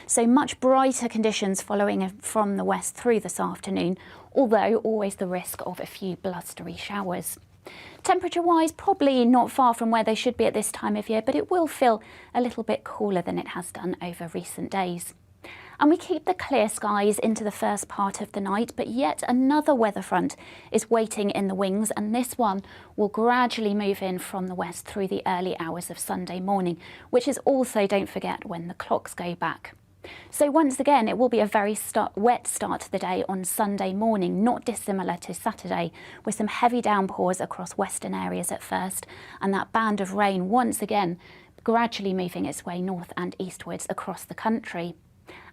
So much brighter conditions following from the west through this afternoon, although always the risk of a few blustery showers. Temperature-wise, probably not far from where they should be at this time of year, but it will feel a little bit cooler than it has done over recent days. And we keep the clear skies into the first part of the night, but yet another weather front is waiting in the wings, and this one will gradually move in from the west through the early hours of Sunday morning, which is also, don't forget, when the clocks go back. So once again, it will be a very wet start to the day on Sunday morning, not dissimilar to Saturday, with some heavy downpours across western areas at first, and that band of rain once again gradually moving its way north and eastwards across the country.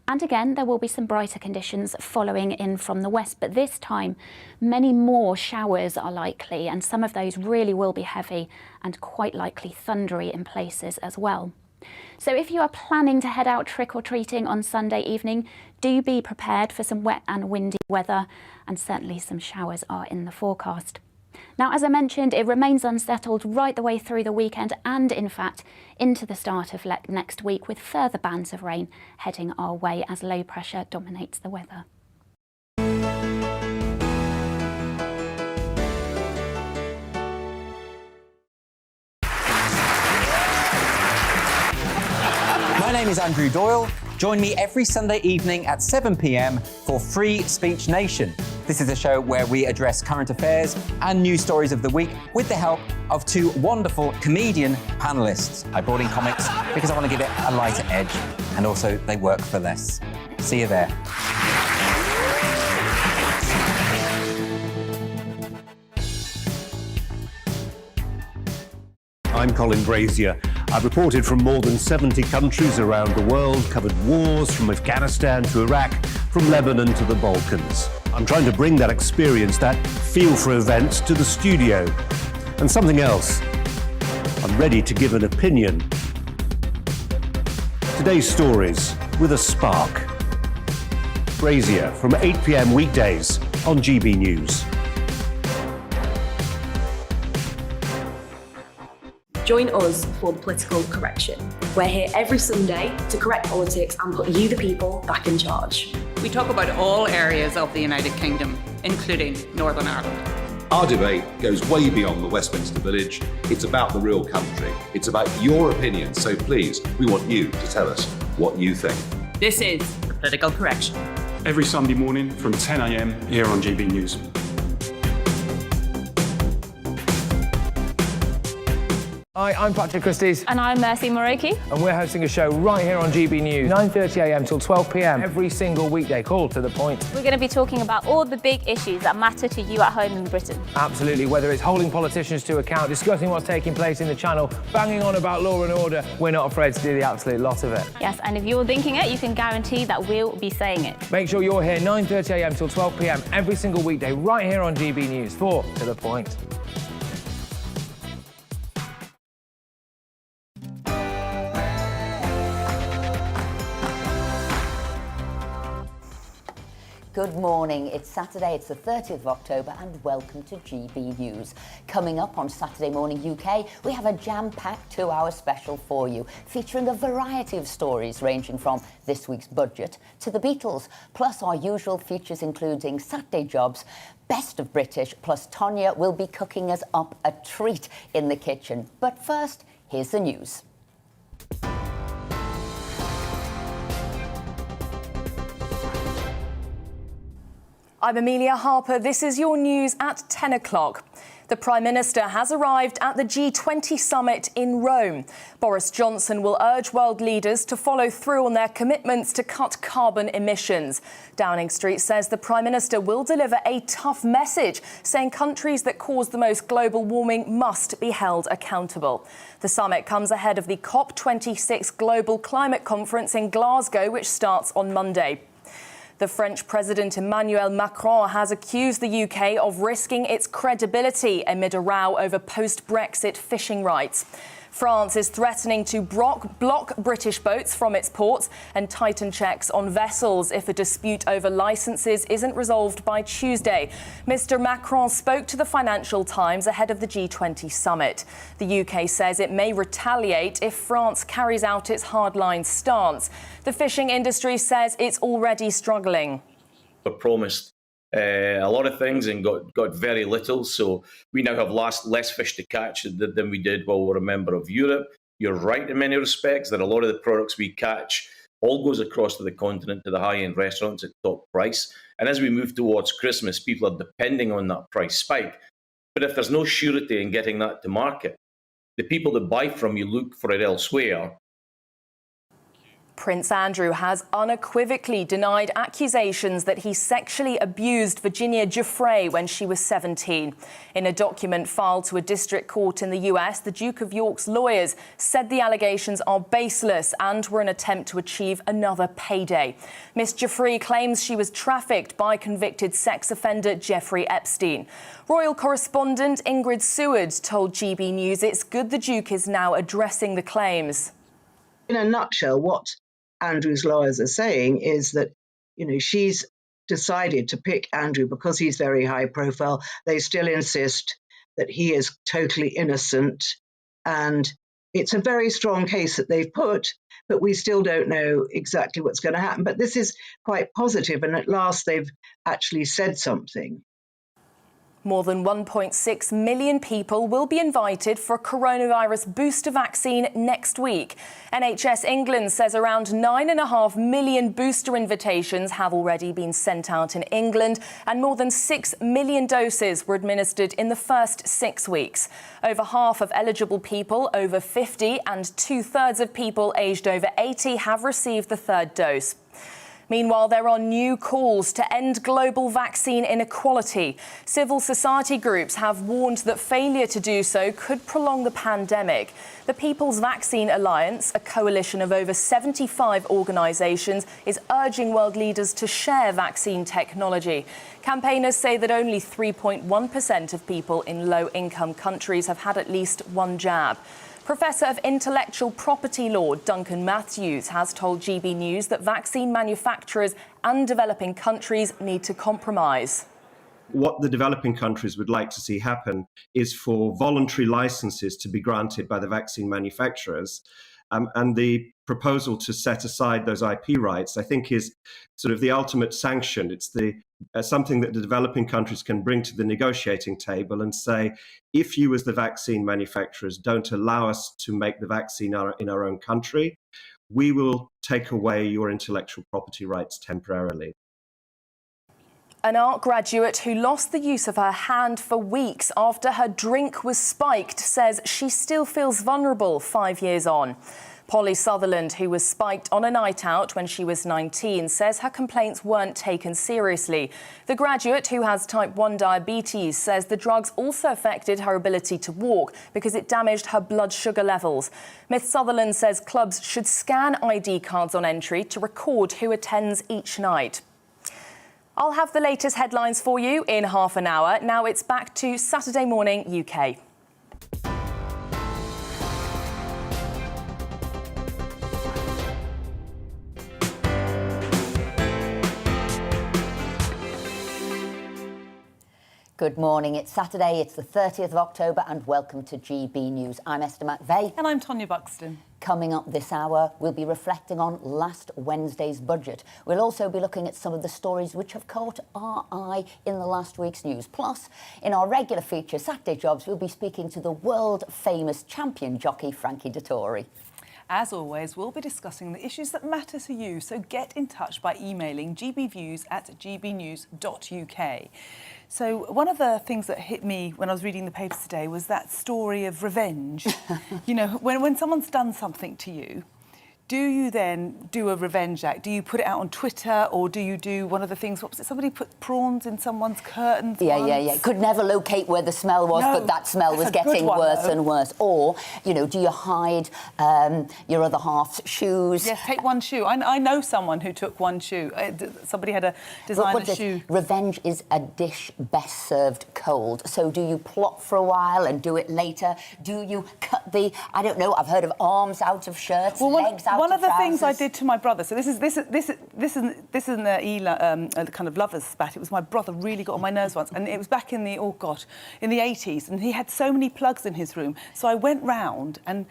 And again, there will be some brighter conditions following in from the west, but this time many more showers are likely, and some of those really will be heavy and quite likely thundery in places as well. So if you are planning to head out trick-or-treating on Sunday evening, do be prepared for some wet and windy weather, and certainly some showers are in the forecast. Now, as I mentioned, it remains unsettled right the way through the weekend and, in fact, into the start of next week, with further bands of rain heading our way as low pressure dominates the weather. My name is Andrew Doyle. Join me every Sunday evening at 7 p.m. for Free Speech Nation. This is a show where we address current affairs and news stories of the week with the help of two wonderful comedian panellists. I brought in comics because I want to give it a lighter edge, and also they work for less. See you there. I'm Colin Brazier. I've reported from more than 70 countries around the world, covered wars from Afghanistan to Iraq, from Lebanon to the Balkans. I'm trying to bring that experience, that feel for events, to the studio. And something else, I'm ready to give an opinion. Today's stories with a spark. Brazier from 8 p.m. weekdays on GB News. Join us for the Political Correction. We're here every Sunday to correct politics and put you, the people, back in charge. We talk about all areas of the United Kingdom, including Northern Ireland. Our debate goes way beyond the Westminster Village. It's about the real country. It's about your opinion. So please, we want you to tell us what you think. This is the Political Correction. Every Sunday morning from 10 a.m. here on GB News. Hi, I'm Patrick Christies. And I'm Mercy Moroki. And we're hosting a show right here on GB News, 9:30 a.m. till 12 p.m. every single weekday, called To The Point. We're going to be talking about all the big issues that matter to you at home in Britain. Absolutely, whether it's holding politicians to account, discussing what's taking place in the Channel, banging on about law and order, we're not afraid to do the absolute lot of it. Yes, and if you're thinking it, you can guarantee that we'll be saying it. Make sure you're here 9:30 a.m. till 12 p.m. every single weekday, right here on GB News for To The Point. Good morning. It's Saturday, it's the 30th of October, and welcome to GB News. Coming up on Saturday Morning UK, we have a jam-packed 2-hour special for you, featuring a variety of stories ranging from this week's budget to the Beatles, plus our usual features including Saturday Jobs, Best of British, plus Tonya will be cooking us up a treat in the kitchen. But first, here's the news. I'm Amelia Harper. This is your news at 10 o'clock. The Prime Minister has arrived at the G20 summit in Rome. Boris Johnson will urge world leaders to follow through on their commitments to cut carbon emissions. Downing Street says the Prime Minister will deliver a tough message, saying countries that cause the most global warming must be held accountable. The summit comes ahead of the COP26 Global Climate Conference in Glasgow, which starts on Monday. The French President Emmanuel Macron has accused the UK of risking its credibility amid a row over post-Brexit fishing rights. France is threatening to block British boats from its ports and tighten checks on vessels if a dispute over licences isn't resolved by Tuesday. Mr Macron spoke to the Financial Times ahead of the G20 summit. The UK says it may retaliate if France carries out its hardline stance. The fishing industry says it's already struggling. We're promised a lot of things and got very little, so we now have less fish to catch than we did while we're a member of Europe. You're right in many respects that a lot of the products we catch all goes across to the continent, to the high-end restaurants at top price. And as we move towards Christmas, people are depending on that price spike. But if there's no surety in getting that to market, the people that buy from you look for it elsewhere. Prince Andrew has unequivocally denied accusations that he sexually abused Virginia Giuffre when she was 17. In a document filed to a district court in the US, the Duke of York's lawyers said the allegations are baseless and were an attempt to achieve another payday. Miss Giuffre claims she was trafficked by convicted sex offender Jeffrey Epstein. Royal correspondent Ingrid Seward told GB News it's good the Duke is now addressing the claims. In a nutshell, what Andrew's lawyers are saying is that, she's decided to pick Andrew because he's very high profile. They still insist that he is totally innocent. And it's a very strong case that they've put, but we still don't know exactly what's going to happen. But this is quite positive, and at last they've actually said something. More than 1.6 million people will be invited for a coronavirus booster vaccine next week. NHS England says around 9.5 million booster invitations have already been sent out in England, and more than 6 million doses were administered in the first 6 weeks. Over half of eligible people over 50 and 2/3 of people aged over 80 have received the third dose. Meanwhile, there are new calls to end global vaccine inequality. Civil society groups have warned that failure to do so could prolong the pandemic. The People's Vaccine Alliance, a coalition of over 75 organisations, is urging world leaders to share vaccine technology. Campaigners say that only 3.1% of people in low-income countries have had at least one jab. Professor of Intellectual Property Law Duncan Matthews has told GB News that vaccine manufacturers and developing countries need to compromise. What the developing countries would like to see happen is for voluntary licenses to be granted by the vaccine manufacturers. And the proposal to set aside those IP rights, I think, is sort of the ultimate sanction. It's something that the developing countries can bring to the negotiating table and say, if you as the vaccine manufacturers don't allow us to make the vaccine in our own country, we will take away your intellectual property rights temporarily. An art graduate who lost the use of her hand for weeks after her drink was spiked says she still feels vulnerable 5 years on. Polly Sutherland, who was spiked on a night out when she was 19, says her complaints weren't taken seriously. The graduate, who has type 1 diabetes, says the drugs also affected her ability to walk because it damaged her blood sugar levels. Miss Sutherland says clubs should scan ID cards on entry to record who attends each night. I'll have the latest headlines for you in half an hour. Now it's back to Saturday Morning UK. Good morning. It's Saturday, it's the 30th of October, and welcome to GB News. I'm Esther McVeigh. And I'm Tonya Buxton. Coming up this hour, we'll be reflecting on last Wednesday's budget. We'll also be looking at some of the stories which have caught our eye in the last week's news. Plus, in our regular feature, Saturday Jobs, we'll be speaking to the world-famous champion jockey, Frankie Dettori. As always, we'll be discussing the issues that matter to you, so get in touch by emailing gbviews@gbnews.uk. So one of the things that hit me when I was reading the papers today was that story of revenge. You know, when someone's done something to you, do you then do a revenge act? Do you put it out on Twitter, or do you do one of the things? What was it? Somebody put prawns in someone's curtains. Yeah. Could never locate where the smell was, but that smell was getting worse and worse. Or, you know, do you hide your other half's shoes? Yes, take one shoe. I know someone who took one shoe. Somebody had a designer shoe. Revenge is a dish best served cold. So do you plot for a while and do it later? Do you cut the, I don't know, I've heard of arms out of shirts, legs out of trousers. One of the things I did to my brother, so this isn't a kind of lover's spat. It was my brother really got on my nerves once, and it was back in the in the 80s, and he had so many plugs in his room. So I went round and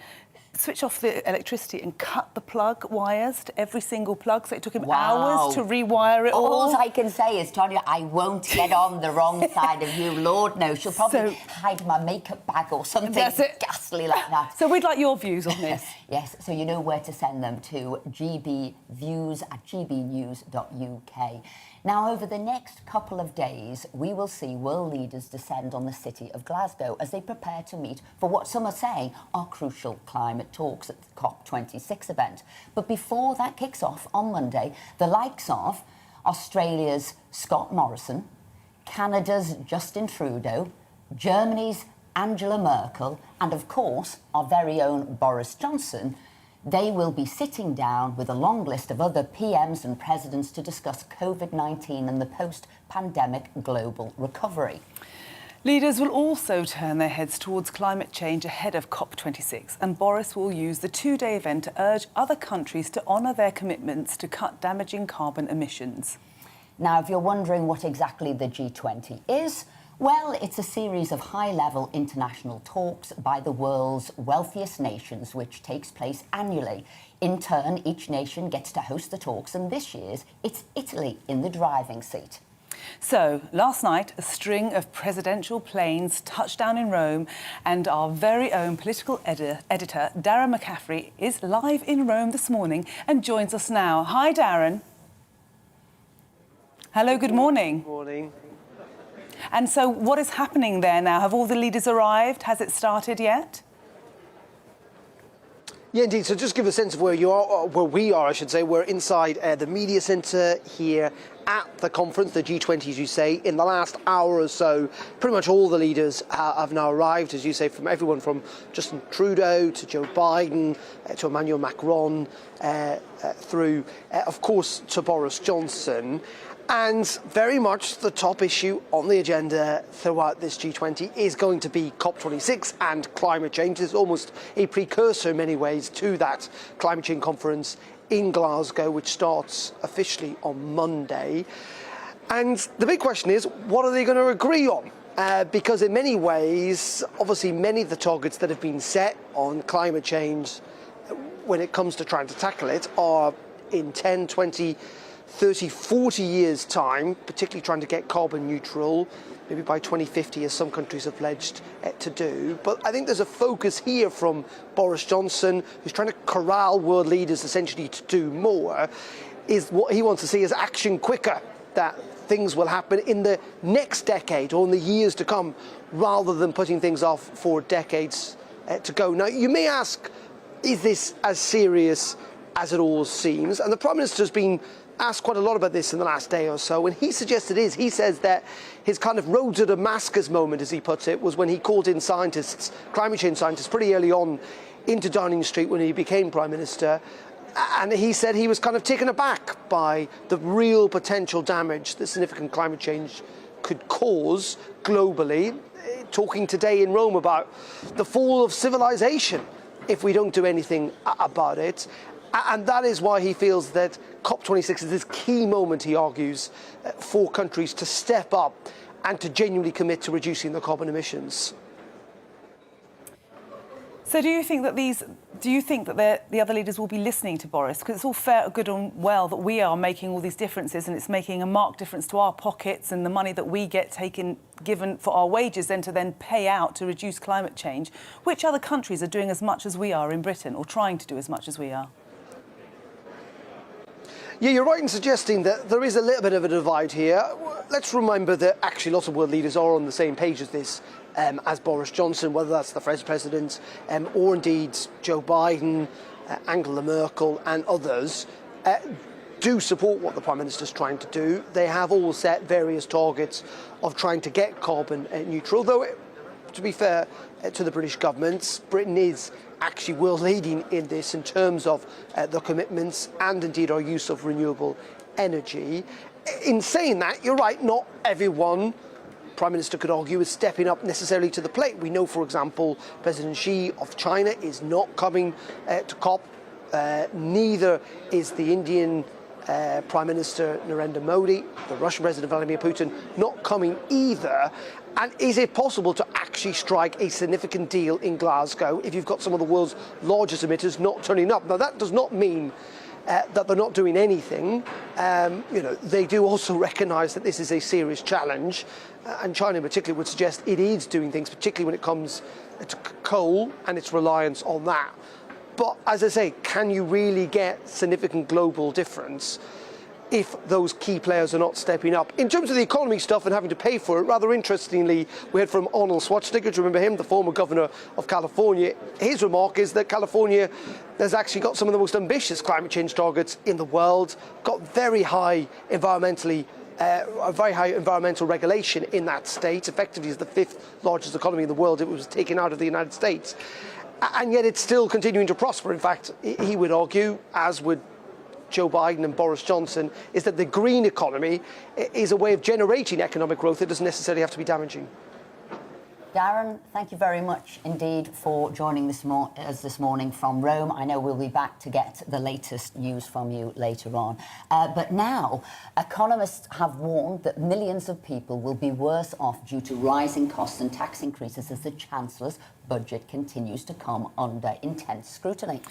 switch off the electricity and cut the plug wires to every single plug, so it took him hours to rewire it all. All I can say is, Tonya, I won't get on the wrong side of you. Lord knows, she'll probably hide my makeup bag or something ghastly like that. So we'd like your views on this. Yes, so you know where to send them to gbviews@gbnews.uk. Now, over the next couple of days, we will see world leaders descend on the city of Glasgow as they prepare to meet for what some are saying are crucial climate talks at the COP26 event. But before that kicks off on Monday, the likes of Australia's Scott Morrison, Canada's Justin Trudeau, Germany's Angela Merkel, and of course, our very own Boris Johnson, they will be sitting down with a long list of other PMs and presidents to discuss COVID-19 and the post-pandemic global recovery. Leaders will also turn their heads towards climate change ahead of COP26, and Boris will use the two-day event to urge other countries to honour their commitments to cut damaging carbon emissions. Now, if you're wondering what exactly the G20 is, well, it's a series of high-level international talks by the world's wealthiest nations, which takes place annually. In turn, each nation gets to host the talks, and this year's, it's Italy in the driving seat. So, last night, a string of presidential planes touched down in Rome, and our very own political editor, Darren McCaffrey, is live in Rome this morning and joins us now. Hi, Darren. Hello, good morning. Good morning. And so what is happening there now? Have all the leaders arrived? Has it started yet? Yeah, indeed. So just give a sense of where you are, where we are, I should say. We're inside the media centre here at the conference, the G20, as you say. In the last hour or so, pretty much all the leaders have now arrived, as you say, from everyone from Justin Trudeau to Joe Biden to Emmanuel Macron, through, of course, to Boris Johnson. And very much the top issue on the agenda throughout this G20 is going to be COP26 and climate change. It's almost a precursor in many ways to that climate change conference in Glasgow, which starts officially on Monday. And the big question is, what are they going to agree on? Because in many ways, obviously, many of the targets that have been set on climate change when it comes to trying to tackle it are in 10, 20, 30, 40 years' time, particularly trying to get carbon neutral, maybe by 2050, as some countries have pledged to do. But I think there's a focus here from Boris Johnson, who's trying to corral world leaders essentially to do more, is what he wants to see as action quicker, that things will happen in the next decade or in the years to come, rather than putting things off for decades to go. Now, you may ask, is this as serious as it all seems? And the Prime Minister has been asked quite a lot about this in the last day or so, and he suggests it is. He says that his kind of road to Damascus moment, as he puts it, was when he called in scientists, climate change scientists, pretty early on into Downing Street when he became Prime Minister. And he said he was kind of taken aback by the real potential damage that significant climate change could cause globally, talking today in Rome about the fall of civilization if we don't do anything about it. And that is why he feels that COP26 is this key moment, he argues, for countries to step up and to genuinely commit to reducing their carbon emissions. So do you think that the other leaders will be listening to Boris? Because it's all fair, good and well that we are making all these differences, and it's making a marked difference to our pockets and the money that we get given for our wages then to pay out to reduce climate change. Which other countries are doing as much as we are in Britain, or trying to do as much as we are? Yeah, you're right in suggesting that there is a little bit of a divide here. Let's remember that actually lots of world leaders are on the same page as this, as Boris Johnson, whether that's the French president or indeed Joe Biden, Angela Merkel and others, do support what the Prime Minister's trying to do. They have all set various targets of trying to get carbon neutral, though, to be fair to the British government, Britain is actually world leading in this in terms of the commitments and indeed our use of renewable energy. In saying that, you're right, not everyone, Prime Minister could argue, is stepping up necessarily to the plate. We know, for example, President Xi of China is not coming to COP. Neither is the Indian Prime Minister Narendra Modi, the Russian President Vladimir Putin, not coming either. And is it possible to actually strike a significant deal in Glasgow if you've got some of the world's largest emitters not turning up? Now, that does not mean that they're not doing anything. They do also recognise that this is a serious challenge, and China in particular would suggest it is doing things, particularly when it comes to coal and its reliance on that. But as I say, can you really get significant global difference if those key players are not stepping up? In terms of the economy stuff and having to pay for it, rather interestingly, we heard from Arnold Schwarzenegger, do you remember him, the former governor of California? His remark is that California has actually got some of the most ambitious climate change targets in the world, got very high environmental regulation in that state. Effectively is the 5th largest economy in the world. It was taken out of the United States. And yet it's still continuing to prosper. In fact, he would argue, as would Joe Biden and Boris Johnson, is that the green economy is a way of generating economic growth. It doesn't necessarily have to be damaging. Darren, thank you very much indeed for joining us this morning from Rome. I know we'll be back to get the latest news from you later on. But now, economists have warned that millions of people will be worse off due to rising costs and tax increases as the Chancellor's budget continues to come under intense scrutiny.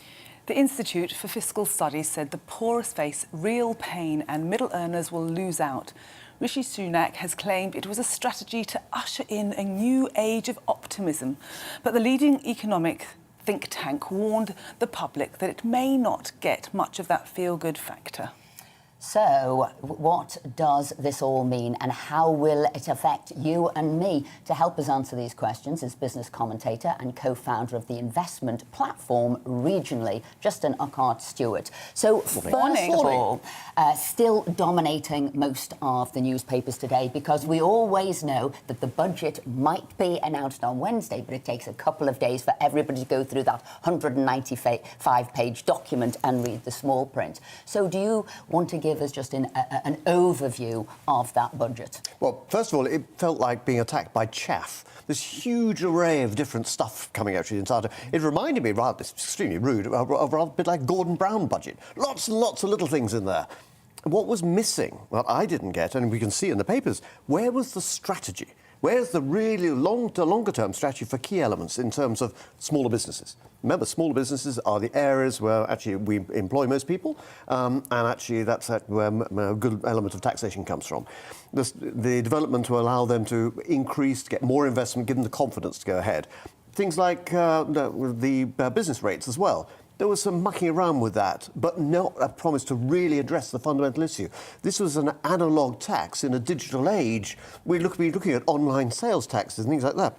The Institute for Fiscal Studies said the poorest face real pain and middle earners will lose out. Rishi Sunak has claimed it was a strategy to usher in a new age of optimism. But the leading economic think tank warned the public that it may not get much of that feel-good factor. So, what does this all mean and how will it affect you and me? To help us answer these questions is business commentator and co-founder of the investment platform Regionally, Justin Urquhart-Stewart. So, first of all, still dominating most of the newspapers today because we always know that the budget might be announced on Wednesday, but it takes a couple of days for everybody to go through that 195-page document and read the small print. So, do you want to give us just an overview of that budget? Well, first of all, it felt like being attacked by chaff. This huge array of different stuff coming at you inside. It reminded me, rather, it's extremely rude, of a bit like Gordon Brown budget. Lots and lots of little things in there. What was missing, well, I didn't get, and we can see in the papers, where was the strategy? Where's the really longer-term strategy for key elements in terms of smaller businesses? Remember, smaller businesses are the areas where actually we employ most people, and actually that's where a good element of taxation comes from. The development to allow them to increase, to get more investment, give them the confidence to go ahead. Things like the business rates as well. There was some mucking around with that, but not a promise to really address the fundamental issue. This was an analogue tax in a digital age. We're looking at online sales taxes and things like that.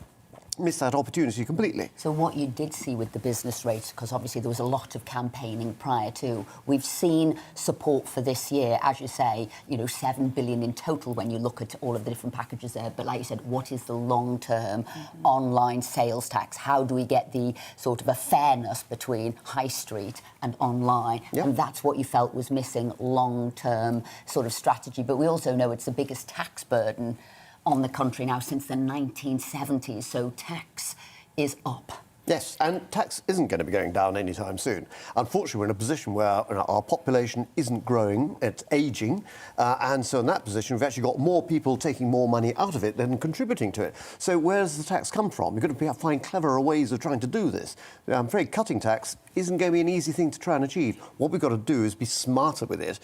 Missed that opportunity completely. So what you did see with the business rates, because obviously there was a lot of campaigning prior to, we've seen support for this year, as you say, $7 billion in total when you look at all of the different packages there. But like you said, what is the long-term online sales tax? How do we get the sort of a fairness between high street and online? Yep. And that's what you felt was missing, long-term sort of strategy. But we also know it's the biggest tax burden on the country now since the 1970s, so tax is up. Yes, and tax isn't going to be going down anytime soon. Unfortunately, we're in a position where our population isn't growing, it's ageing, and so in that position, we've actually got more people taking more money out of it than contributing to it. So where does the tax come from? We've got to find cleverer ways of trying to do this. I'm afraid cutting tax isn't going to be an easy thing to try and achieve. What we've got to do is be smarter with it,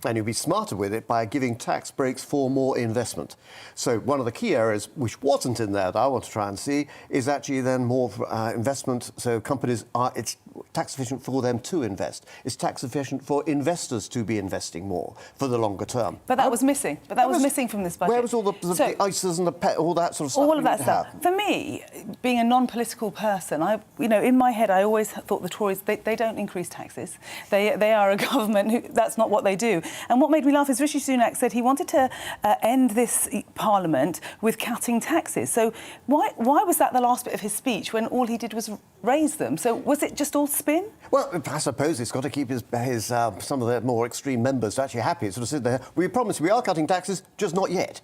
and you'll be smarter with it by giving tax breaks for more investment. So one of the key areas which wasn't in there that I want to try and see is actually then more investment. So companies tax efficient for them to invest. It's tax efficient for investors to be investing more for the longer term. But that was missing. But that was missing from this budget. Where was all the ISAs and all that sort of stuff? All of that stuff. For me, being a non-political person, in my head, I always thought the Tories, they don't increase taxes. They are a government who, that's not what they do. And what made me laugh is Rishi Sunak said he wanted to end this Parliament with cutting taxes. So why was that the last bit of his speech when all he did was raise them? So was it just all spin? Well, I suppose it's got to keep his some of the more extreme members actually happy. Sort of sit there. We promise we are cutting taxes, just not yet.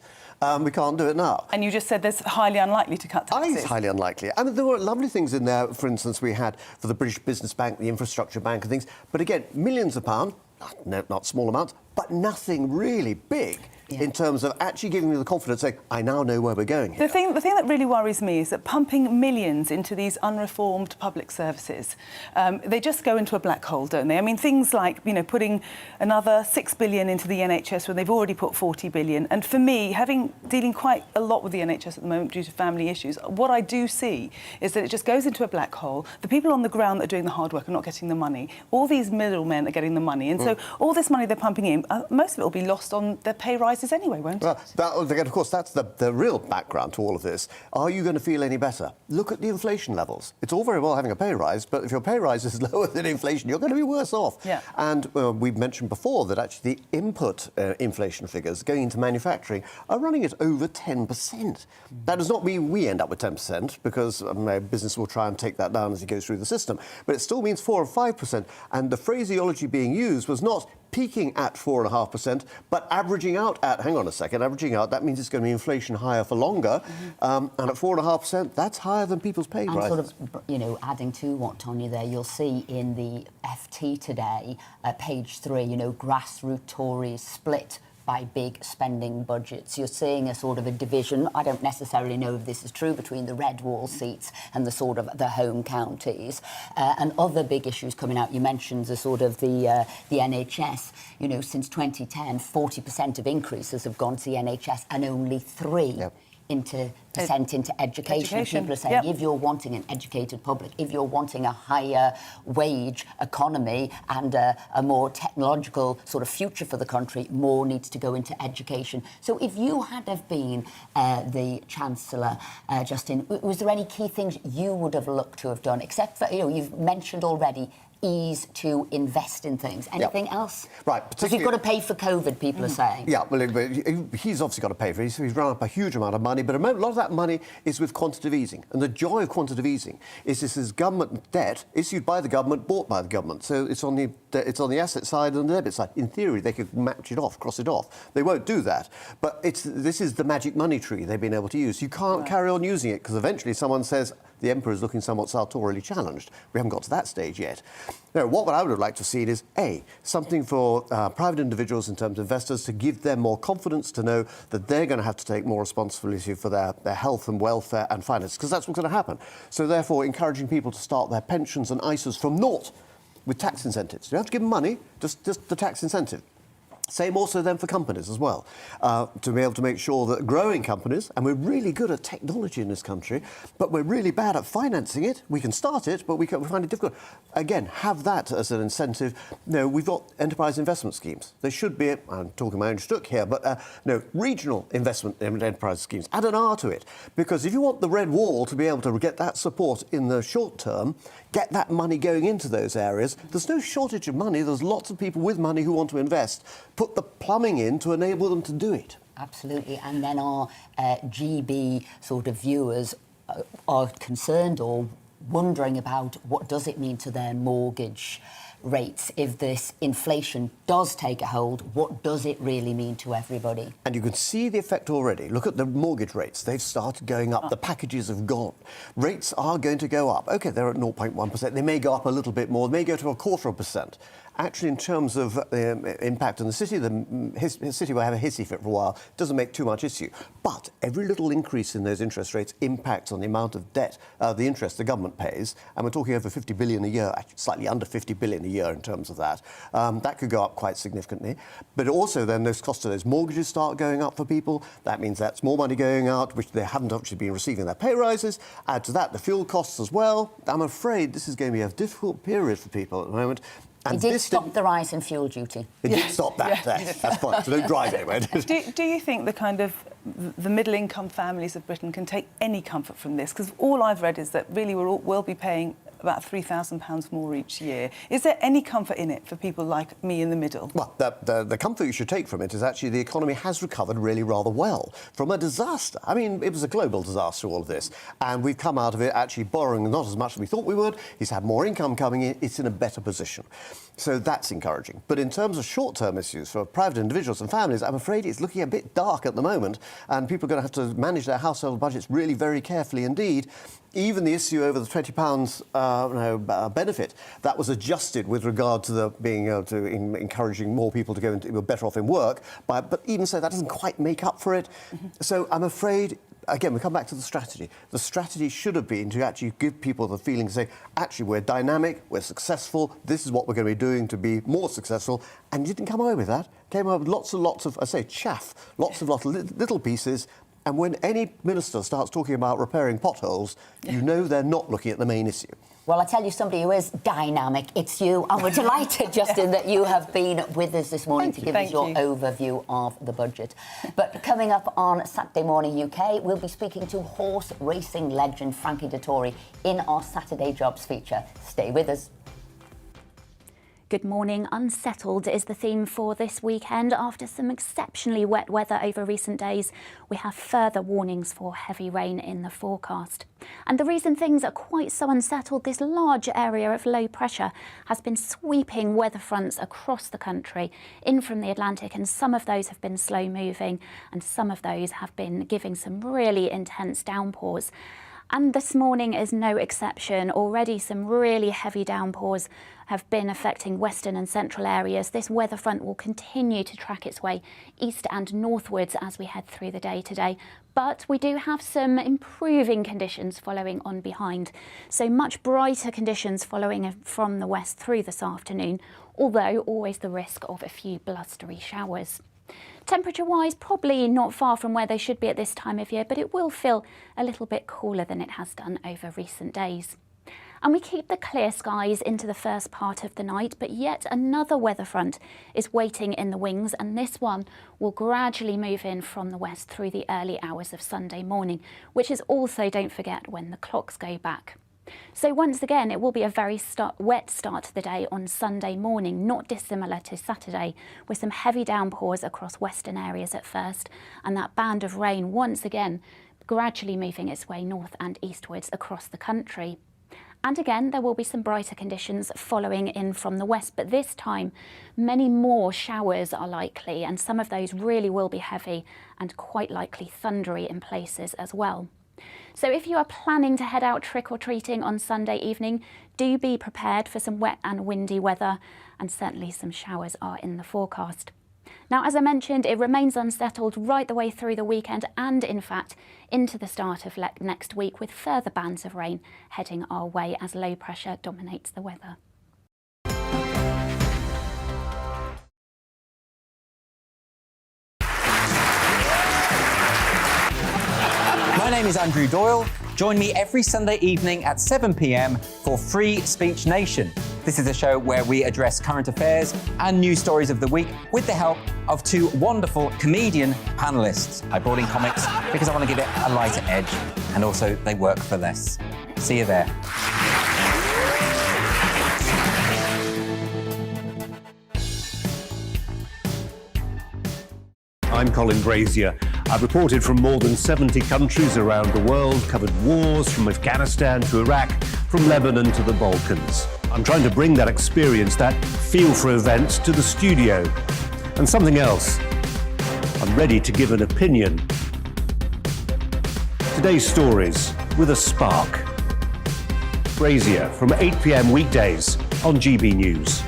We can't do it now. And you just said there's highly unlikely to cut taxes. I think it's highly unlikely. I mean, there were lovely things in there. For instance, we had for the British Business Bank, the Infrastructure Bank and things. But again, millions of pounds, not small amounts, but nothing really big. In terms of actually giving me the confidence, saying, I now know where we're going here. The thing that really worries me is that pumping millions into these unreformed public services, they just go into a black hole, don't they? I mean, things like, putting another $6 billion into the NHS when they've already put $40 billion. And for me, dealing quite a lot with the NHS at the moment due to family issues, what I do see is that it just goes into a black hole. The people on the ground that are doing the hard work are not getting the money. All these middlemen are getting the money. And so all this money they're pumping in, most of it will be lost on their pay rises anyway, won't it? Well, of course, that's the real background to all of this. Are you going to feel any better? Look at the inflation levels. It's all very well having a pay rise, but if your pay rise is lower than inflation, you're going to be worse off. Yeah. And we've mentioned before that actually the input inflation figures going into manufacturing are running at over 10%. That does not mean we end up with 10%, because business will try and take that down as it goes through the system. But it still means 4 or 5%. And the phraseology being used was not peaking at 4.5%, but averaging out at, hang on a second, averaging out, that means it's going to be inflation higher for longer. And at 4.5%, that's higher than people's pay rises. And sort of, adding to what Tonya there, you'll see in the FT today, page 3, grassroots Tories split by big spending budgets. You're seeing a sort of a division, I don't necessarily know if this is true, between the red wall seats and the sort of the home counties. And other big issues coming out, you mentioned the sort of the NHS. Since 2010, 40% of increases have gone to the NHS and only 3% into education. People are saying, if you're wanting an educated public, if you're wanting a higher wage economy and a more technological sort of future for the country, more needs to go into education. So if you had have been the Chancellor, Justin, was there any key things you would have looked to have done, except for, you've mentioned already, ease to invest in things. Anything else? Right. Because you've got to pay for COVID, people are saying. Yeah, well, he's obviously got to pay for it. He's run up a huge amount of money, but a lot of that money is with quantitative easing. And the joy of quantitative easing is this is government debt issued by the government, bought by the government. So it's on the asset side and the debit side. In theory, they could match it off, cross it off. They won't do that. But this is the magic money tree they've been able to use. You can't carry on using it, because eventually someone says, the Emperor is looking somewhat sartorially challenged. We haven't got to that stage yet. Now, what I would have liked to see is, something for private individuals in terms of investors to give them more confidence to know that they're going to have to take more responsibility for their health and welfare and finance, because that's what's going to happen. So therefore, encouraging people to start their pensions and ISAs from naught with tax incentives. You don't have to give them money, just the tax incentive. Same also then for companies as well, to be able to make sure that growing companies, and we're really good at technology in this country, but we're really bad at financing it. We can start it, but we find it difficult. Again, have that as an incentive. We've got enterprise investment schemes. There should be, I'm talking my own shtick here, but regional investment in enterprise schemes. Add an R to it, because if you want the red wall to be able to get that support in the short term, get that money going into those areas. There's no shortage of money. There's lots of people with money who want to invest. Put the plumbing in to enable them to do it. Absolutely. And then our GB sort of viewers are concerned or wondering about what does it mean to their mortgage rates if this inflation does take a hold. What does it really mean to everybody? And you can see the effect already. Look at the mortgage rates. They've started going up. The packages have gone. Rates are going to go up. OK, they're at 0.1%. They may go up a little bit more. They may go to 0.25%. actually, in terms of impact on the city, the city will have a hissy fit for a while. It doesn't make too much issue. But every little increase in those interest rates impacts on the amount of debt, the interest the government pays. And we're talking over 50 billion a year, actually slightly under 50 billion a year in terms of that. That could go up quite significantly. But also then those costs of those mortgages start going up for people. That means that's more money going out, which they haven't actually been receiving their pay rises. Add to that the fuel costs as well. I'm afraid this is going to be a difficult period for people at the moment. And it did stop the rise in fuel duty. It did stop that. That's fine. So don't drive anywhere. Do you think the middle-income families of Britain can take any comfort from this? Because all I've read is that really we'll be paying about £3,000 more each year. Is there any comfort in it for people like me in the middle? Well, the comfort you should take from it is actually the economy has recovered really rather well from a disaster. I mean, it was a global disaster, all of this. And we've come out of it actually borrowing not as much as we thought we would. He's had more income coming in. It's in a better position. So that's encouraging. But in terms of short-term issues for private individuals and families, I'm afraid it's looking a bit dark at the moment. And people are going to have to manage their household budgets really very carefully indeed. Even the issue over the £20 benefit, that was adjusted with regard to the being able to encouraging more people to go into better off in work. But even so, that doesn't quite make up for it. So I'm afraid, again, we come back to the strategy. The strategy should have been to actually give people the feeling to say, actually, we're dynamic, we're successful, this is what we're going to be doing to be more successful. And you didn't come away with that. Came away with lots and lots of, I say, chaff, lots of little pieces. And when any minister starts talking about repairing potholes, you know they're not looking at the main issue. Well, I tell you somebody who is dynamic, it's you. And we're delighted, Justin, that you have been with us this morning to give us your overview of the budget. But coming up on Saturday Morning UK, we'll be speaking to horse racing legend Frankie Dettori in our Saturday Jobs feature. Stay with us. Good morning. Unsettled is the theme for this weekend. After some exceptionally wet weather over recent days, we have further warnings for heavy rain in the forecast. And the reason things are quite so unsettled, this large area of low pressure has been sweeping weather fronts across the country in from the Atlantic, and some of those have been slow moving and some of those have been giving some really intense downpours. And this morning is no exception. Already some really heavy downpours have been affecting western and central areas. This weather front will continue to track its way east and northwards as we head through the day today. But we do have some improving conditions following on behind. So much brighter conditions following from the west through this afternoon, although always the risk of a few blustery showers. Temperature-wise, probably not far from where they should be at this time of year, but it will feel a little bit cooler than it has done over recent days. And we keep the clear skies into the first part of the night, but yet another weather front is waiting in the wings, and this one will gradually move in from the west through the early hours of Sunday morning, which is also, don't forget, when the clocks go back. So once again, it will be a very wet start to the day on Sunday morning, not dissimilar to Saturday, with some heavy downpours across western areas at first, and that band of rain once again gradually moving its way north and eastwards across the country. And again, there will be some brighter conditions following in from the west, but this time many more showers are likely, and some of those really will be heavy and quite likely thundery in places as well. So if you are planning to head out trick-or-treating on Sunday evening, do be prepared for some wet and windy weather, and certainly some showers are in the forecast. Now, as I mentioned, it remains unsettled right the way through the weekend and, in fact, into the start of next week, with further bands of rain heading our way as low pressure dominates the weather. My name is Andrew Doyle. Join me every Sunday evening at 7 p.m. for Free Speech Nation. This is a show where we address current affairs and news stories of the week with the help of two wonderful comedian panellists. I brought in comics because I want to give it a lighter edge, and also they work for less. See you there. I'm Colin Brazier. I've reported from more than 70 countries around the world, covered wars from Afghanistan to Iraq, from Lebanon to the Balkans. I'm trying to bring that experience, that feel for events, to the studio. And something else, I'm ready to give an opinion. Today's stories with a spark. Brazier from 8 p.m. weekdays on GB News.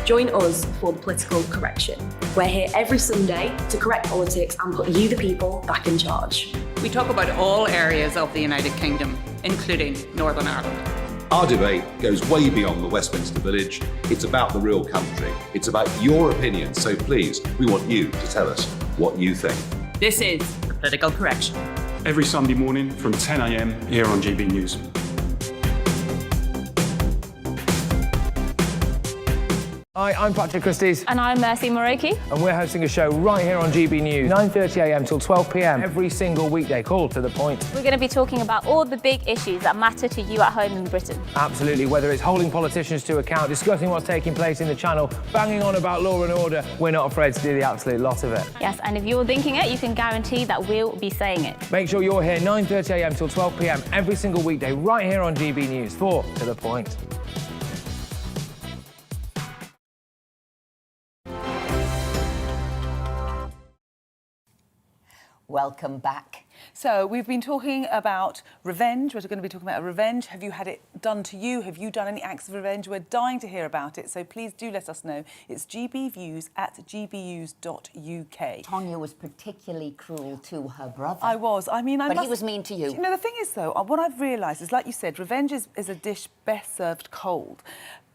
Join us for the political correction. We're here every Sunday to correct politics and put you, the people, back in charge. We talk about all areas of the United Kingdom, including Northern Ireland. Our debate goes way beyond the Westminster Village. It's about the real country. It's about your opinion. So please, we want you to tell us what you think. This is the political correction. Every Sunday morning from 10 a.m. here on GBNews. Hi, I'm Patrick Christie's. And I'm Mercy Moroki. And we're hosting a show right here on GB News, 9:30am till 12pm, every single weekday, called To The Point. We're going to be talking about all the big issues that matter to you at home in Britain. Absolutely, whether it's holding politicians to account, discussing what's taking place in the Channel, banging on about law and order, we're not afraid to do the absolute lot of it. Yes, and if you're thinking it, you can guarantee that we'll be saying it. Make sure you're here 9:30am till 12pm, every single weekday, right here on GB News for To The Point. Welcome back. So we've been talking about revenge. We're going to be talking about revenge. Have you had it done to you? Have you done any acts of revenge? We're dying to hear about it. So please do let us know. It's gbviews@gbnews.uk. Tonya was particularly cruel to her brother. I was. I mean, But he was mean to you. You know, the thing is, though, what I've realised is, like you said, revenge is a dish best served cold.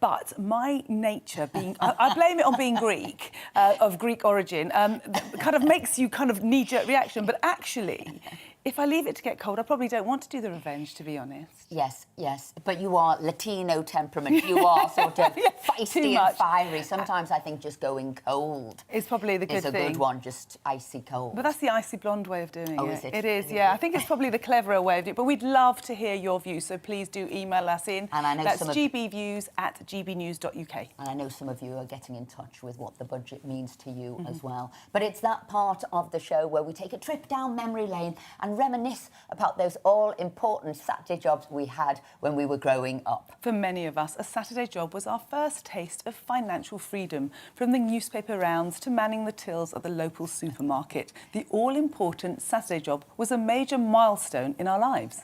But my nature being, I blame it on being Greek, of Greek origin, kind of makes you kind of knee-jerk reaction. But actually, if I leave it to get cold, I probably don't want to do the revenge, to be honest. Yes, yes. But you are Latino temperament. You are sort of feisty and fiery. Sometimes I think just going cold is probably the good thing. Is a good one, just icy cold. But that's the icy blonde way of doing it. Oh, is it? It is, yeah. I think it's probably the cleverer way of doing it. But we'd love to hear your views, so please do email us in. And I know that's gbviews@gbnews.uk. And I know some of you are getting in touch with what the budget means to you as well. But it's that part of the show where we take a trip down memory lane and reminisce about those all-important Saturday jobs we had when we were growing up. For many of us, a Saturday job was our first taste of financial freedom, from the newspaper rounds to manning the tills at the local supermarket. The all-important Saturday job was a major milestone in our lives.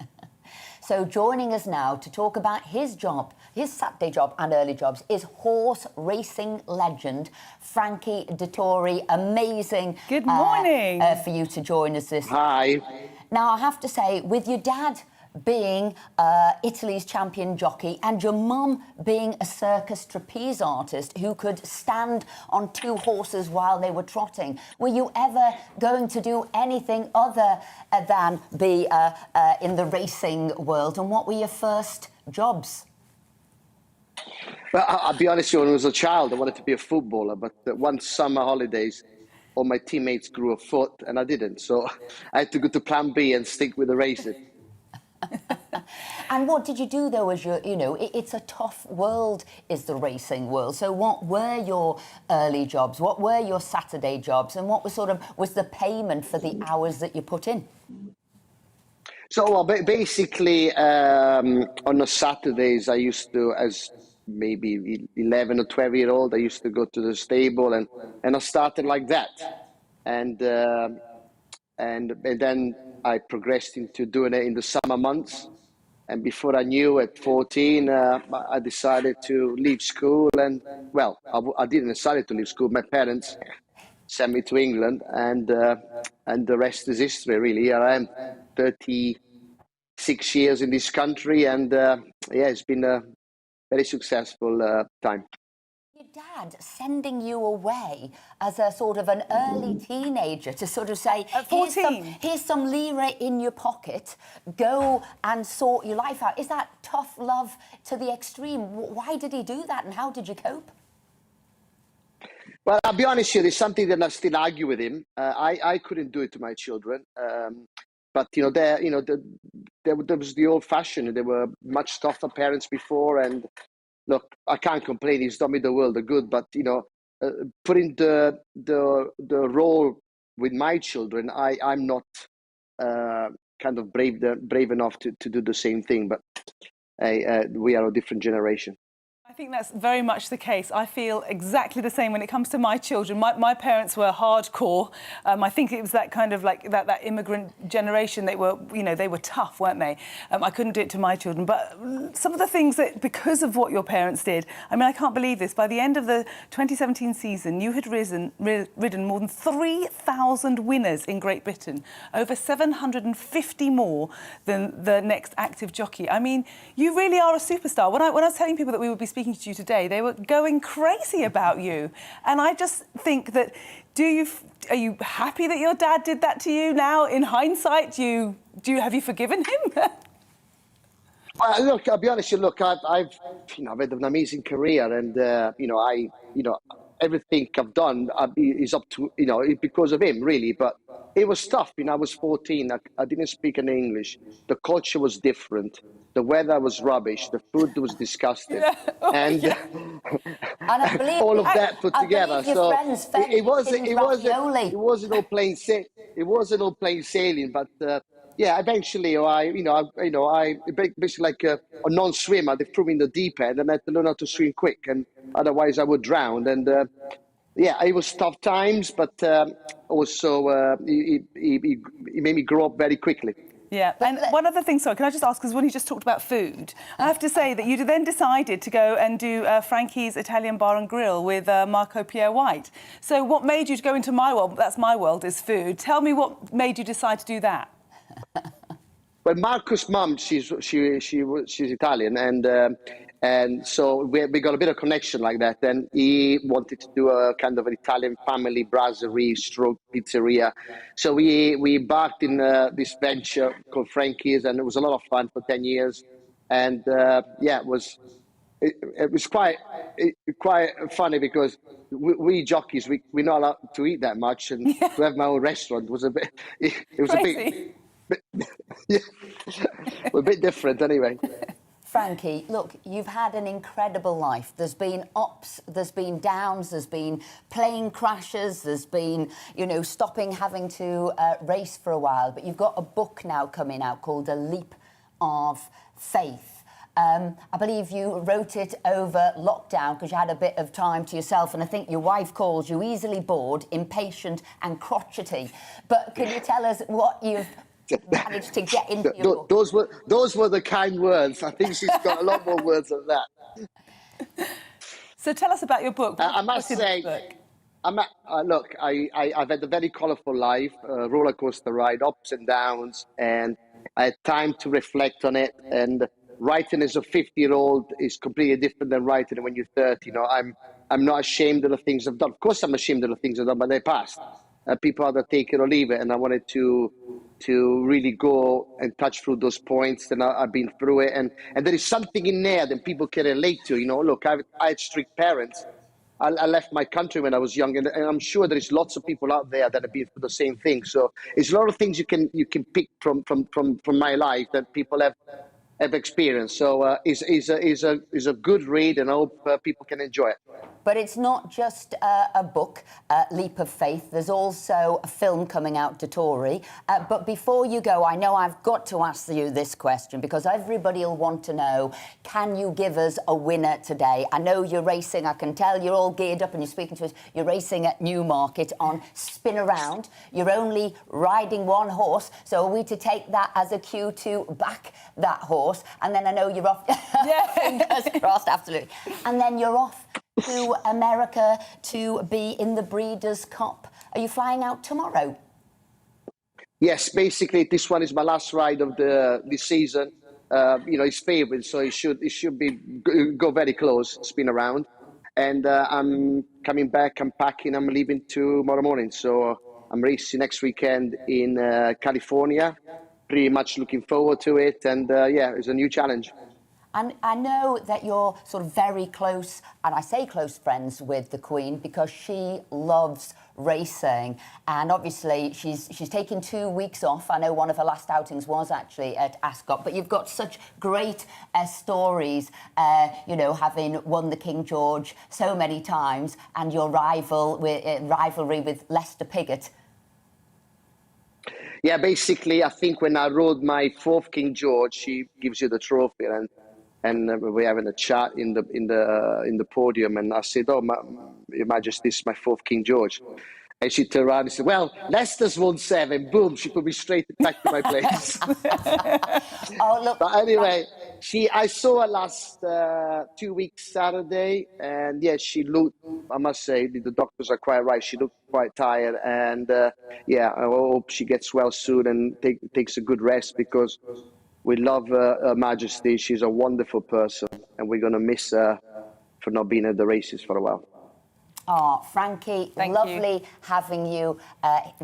So joining us now to talk about his job, his Saturday job and early jobs, is horse racing legend Frankie Dettori. Amazing. Good morning. For you to join us this. Hi. Now, I have to say, with your dad being Italy's champion jockey and your mum being a circus trapeze artist who could stand on two horses while they were trotting, were you ever going to do anything other than be in the racing world? And what were your first jobs? Well, I'll be honest, when I was a child, I wanted to be a footballer, but one summer holidays, all my teammates grew a foot and I didn't. So I had to go to plan B and stick with the racing. And what did you do, though, as it's a tough world, is the racing world. So what were your early jobs? What were your Saturday jobs? And what was was the payment for the hours that you put in? So well, basically, on the Saturdays, I used to, as maybe 11 or 12-year-old, I used to go to the stable and I started like that. And then I progressed into doing it in the summer months. And before I knew, at 14, I decided to leave school. And, well, I didn't decide to leave school. My parents sent me to England, and the rest is history, really. Here I am, 36 years in this country, and, it's been a very successful time. Your dad sending you away as a sort of an early teenager to sort of say, at 14. Here's some lira in your pocket, go and sort your life out. Is that tough love to the extreme? Why did he do that and how did you cope? Well, I'll be honest with you, there's something that I still argue with him. I couldn't do it to my children. But, there was the old-fashioned. There were much tougher parents before, and look, I can't complain. He's done me the world of good, but putting the role with my children, I'm not kind of brave enough to do the same thing. But we are a different generation. I think that's very much the case. I feel exactly the same when it comes to my children. My parents were hardcore. I think it was that kind of like that immigrant generation. They were, you know, they were tough, weren't they? I couldn't do it to my children. But some of the things that, because of what your parents did, I mean, I can't believe this. By the end of the 2017 season, you had ridden more than 3,000 winners in Great Britain, over 750 more than the next active jockey. I mean, you really are a superstar. When I was telling people that we would be speaking to you today, they were going crazy about you. And I just think that, are you happy that your dad did that to you now? In hindsight, have you forgiven him? Look, I'll be honest. Look, I've had an amazing career, and everything I've done is up to because of him, really. But it was tough. I was 14. I didn't speak any English. The culture was different. The weather was rubbish. The food was disgusting, and I believe, all of that put together. So it wasn't all plain sailing. But yeah, eventually, I basically like a non-swimmer. They threw me in the deep end, and I had to learn how to swim quick, and otherwise I would drown. And yeah, it was tough times, but also it made me grow up very quickly. Yeah, and one other thing, sorry, can I just ask, because when you just talked about food, I have to say that you then decided to go and do Frankie's Italian Bar and Grill with Marco Pierre White. So what made you go into my world? That's my world, is food. Tell me what made you decide to do that. Well, Marco's mum, she's Italian, and so we got a bit of connection like that. And he wanted to do a kind of an Italian family brasserie stroke pizzeria. So we embarked in this venture called Frankie's, and it was a lot of fun for 10 years. And yeah, it was quite funny because we jockeys, we're not allowed to eat that much, and to have my own restaurant was a bit. It was crazy. Yeah, a bit different anyway. Frankie, look, you've had an incredible life. There's been ups, there's been downs, there's been plane crashes, there's been, stopping, having to race for a while. But you've got a book now coming out called A Leap of Faith. I believe you wrote it over lockdown because you had a bit of time to yourself, and I think your wife calls you easily bored, impatient and crotchety. But can you tell us what you've managed to get into your book? Those were the kind words. I think she's got a lot more words than that. So tell us about your book. I must say, look, I've had a very colourful life, a roller coaster ride, ups and downs, and I had time to reflect on it. And writing as a 50-year-old is completely different than writing when you're 30. I'm not ashamed of the things I've done. Of course, I'm ashamed of the things I've done, but they're past. People either take it or leave it, and I wanted to really go and touch through those points, and I've been through it, and there is something in there that people can relate to. Look, I had strict parents. I left my country when I was young, and I'm sure there is lots of people out there that have been through the same thing. So it's a lot of things you can pick from my life that people have experienced. So is a good read, and I hope people can enjoy it. But it's not just a book, Leap of Faith. There's also a film coming out, Dettori. But before you go, I know I've got to ask you this question because everybody will want to know, can you give us a winner today? I know you're racing. I can tell you're all geared up and you're speaking to us. You're racing at Newmarket on Spin Around. You're only riding one horse. So are we to take that as a cue to back that horse? And then I know you're off. Yeah. Fingers crossed, absolutely. And then you're off to America to be in the Breeders' Cup. Are you flying out tomorrow? Yes, basically this one is my last ride of this season. It's favourite, so it should be go very close, Spin Around. And I'm coming back, I'm packing, I'm leaving tomorrow morning. So I'm racing next weekend in California. Pretty much looking forward to it, and yeah, it's a new challenge. And I know that you're sort of very close, and I say close friends with the Queen because she loves racing. And obviously, she's taken 2 weeks off. I know one of her last outings was actually at Ascot. But you've got such great stories, having won the King George so many times, and your rivalry with Lester Piggott. Yeah, basically, I think when I rode my 4th King George, she gives you the trophy, and we were having a chat in the podium, and I said, "Oh, Your Majesty, this is my fourth King George." And she turned around and said, "Well, Leicester's won 7. Boom, she put me straight back to my place." Oh, look. But anyway, I saw her last 2 weeks Saturday, and yes, she looked, I must say, the doctors are quite right. She looked quite tired, and yeah, I hope she gets well soon and takes a good rest, because we love Her Majesty. She's a wonderful person, and we're going to miss her for not being at the races for a while. Oh, Frankie, lovely having you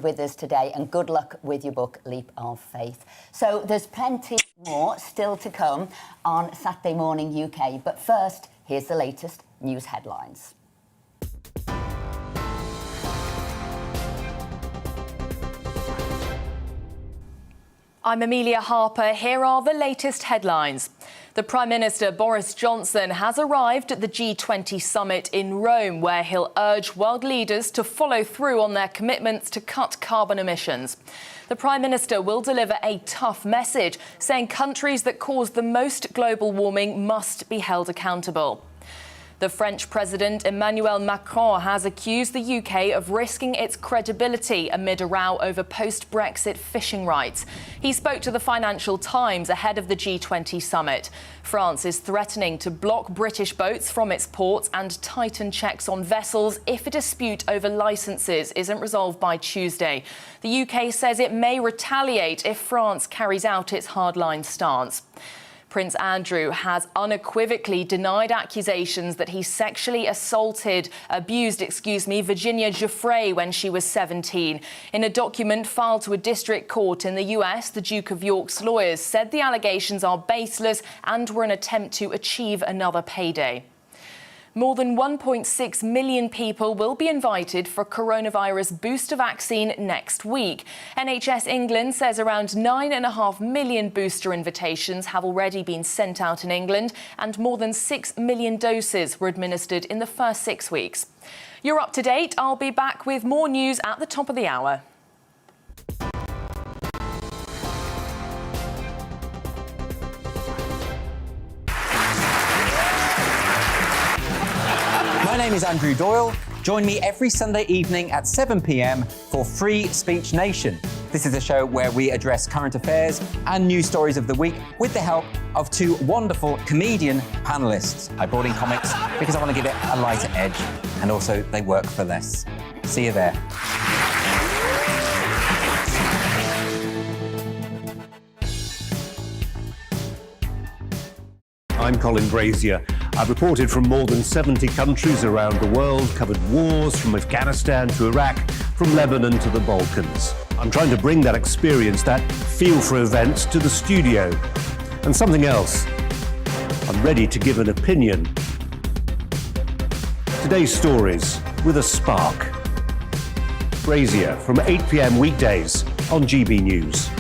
with us today, and good luck with your book, Leap of Faith. So there's plenty more still to come on Saturday Morning UK. But first, here's the latest news headlines. I'm Amelia Harper. Here are the latest headlines. The Prime Minister, Boris Johnson, has arrived at the G20 summit in Rome, where he'll urge world leaders to follow through on their commitments to cut carbon emissions. The Prime Minister will deliver a tough message, saying countries that cause the most global warming must be held accountable. The French President, Emmanuel Macron, has accused the UK of risking its credibility amid a row over post-Brexit fishing rights. He spoke to the Financial Times ahead of the G20 summit. France is threatening to block British boats from its ports and tighten checks on vessels if a dispute over licences isn't resolved by Tuesday. The UK says it may retaliate if France carries out its hardline stance. Prince Andrew has unequivocally denied accusations that he sexually abused Virginia Giuffre when she was 17. In a document filed to a district court in the US, the Duke of York's lawyers said the allegations are baseless and were an attempt to achieve another payday. More than 1.6 million people will be invited for coronavirus booster vaccine next week. NHS England says around 9.5 million booster invitations have already been sent out in England, and more than 6 million doses were administered in the first 6 weeks. You're up to date. I'll be back with more news at the top of the hour. My name is Andrew Doyle. Join me every Sunday evening at 7 p.m. for Free Speech Nation. This is a show where we address current affairs and news stories of the week with the help of 2 wonderful comedian panellists. I brought in comics because I want to give it a lighter edge, and also they work for less. See you there. I'm Colin Brazier. I've reported from more than 70 countries around the world, covered wars from Afghanistan to Iraq, from Lebanon to the Balkans. I'm trying to bring that experience, that feel for events, to the studio. And something else, I'm ready to give an opinion. Today's stories with a spark. Brazier from 8 p.m. weekdays on GB News.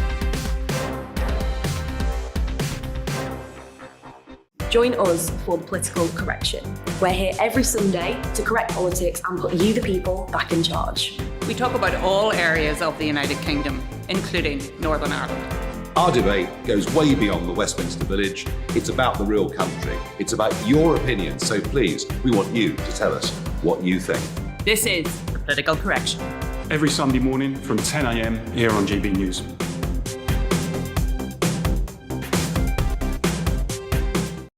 Join us for the political correction. We're here every Sunday to correct politics and put you, the people, back in charge. We talk about all areas of the United Kingdom, including Northern Ireland. Our debate goes way beyond the Westminster Village. It's about the real country. It's about your opinion. So please, we want you to tell us what you think. This is the political correction. Every Sunday morning from 10 a.m. here on GB News.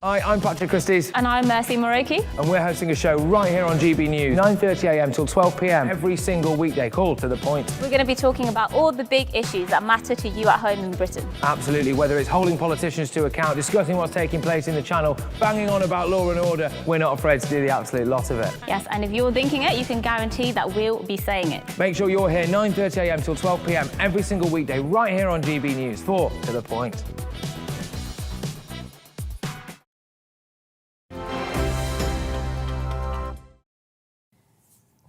Hi, I'm Patrick Christie's. And I'm Mercy Moroki. And we're hosting a show right here on GB News, 9:30 a.m. till 12 p.m. every single weekday. Call to the point. We're going to be talking about all the big issues that matter to you at home in Britain. Absolutely, whether it's holding politicians to account, discussing what's taking place in the channel, banging on about law and order, we're not afraid to do the absolute lot of it. Yes, and if you're thinking it, you can guarantee that we'll be saying it. Make sure you're here 9:30 a.m. till 12 p.m. every single weekday right here on GB News for To The Point.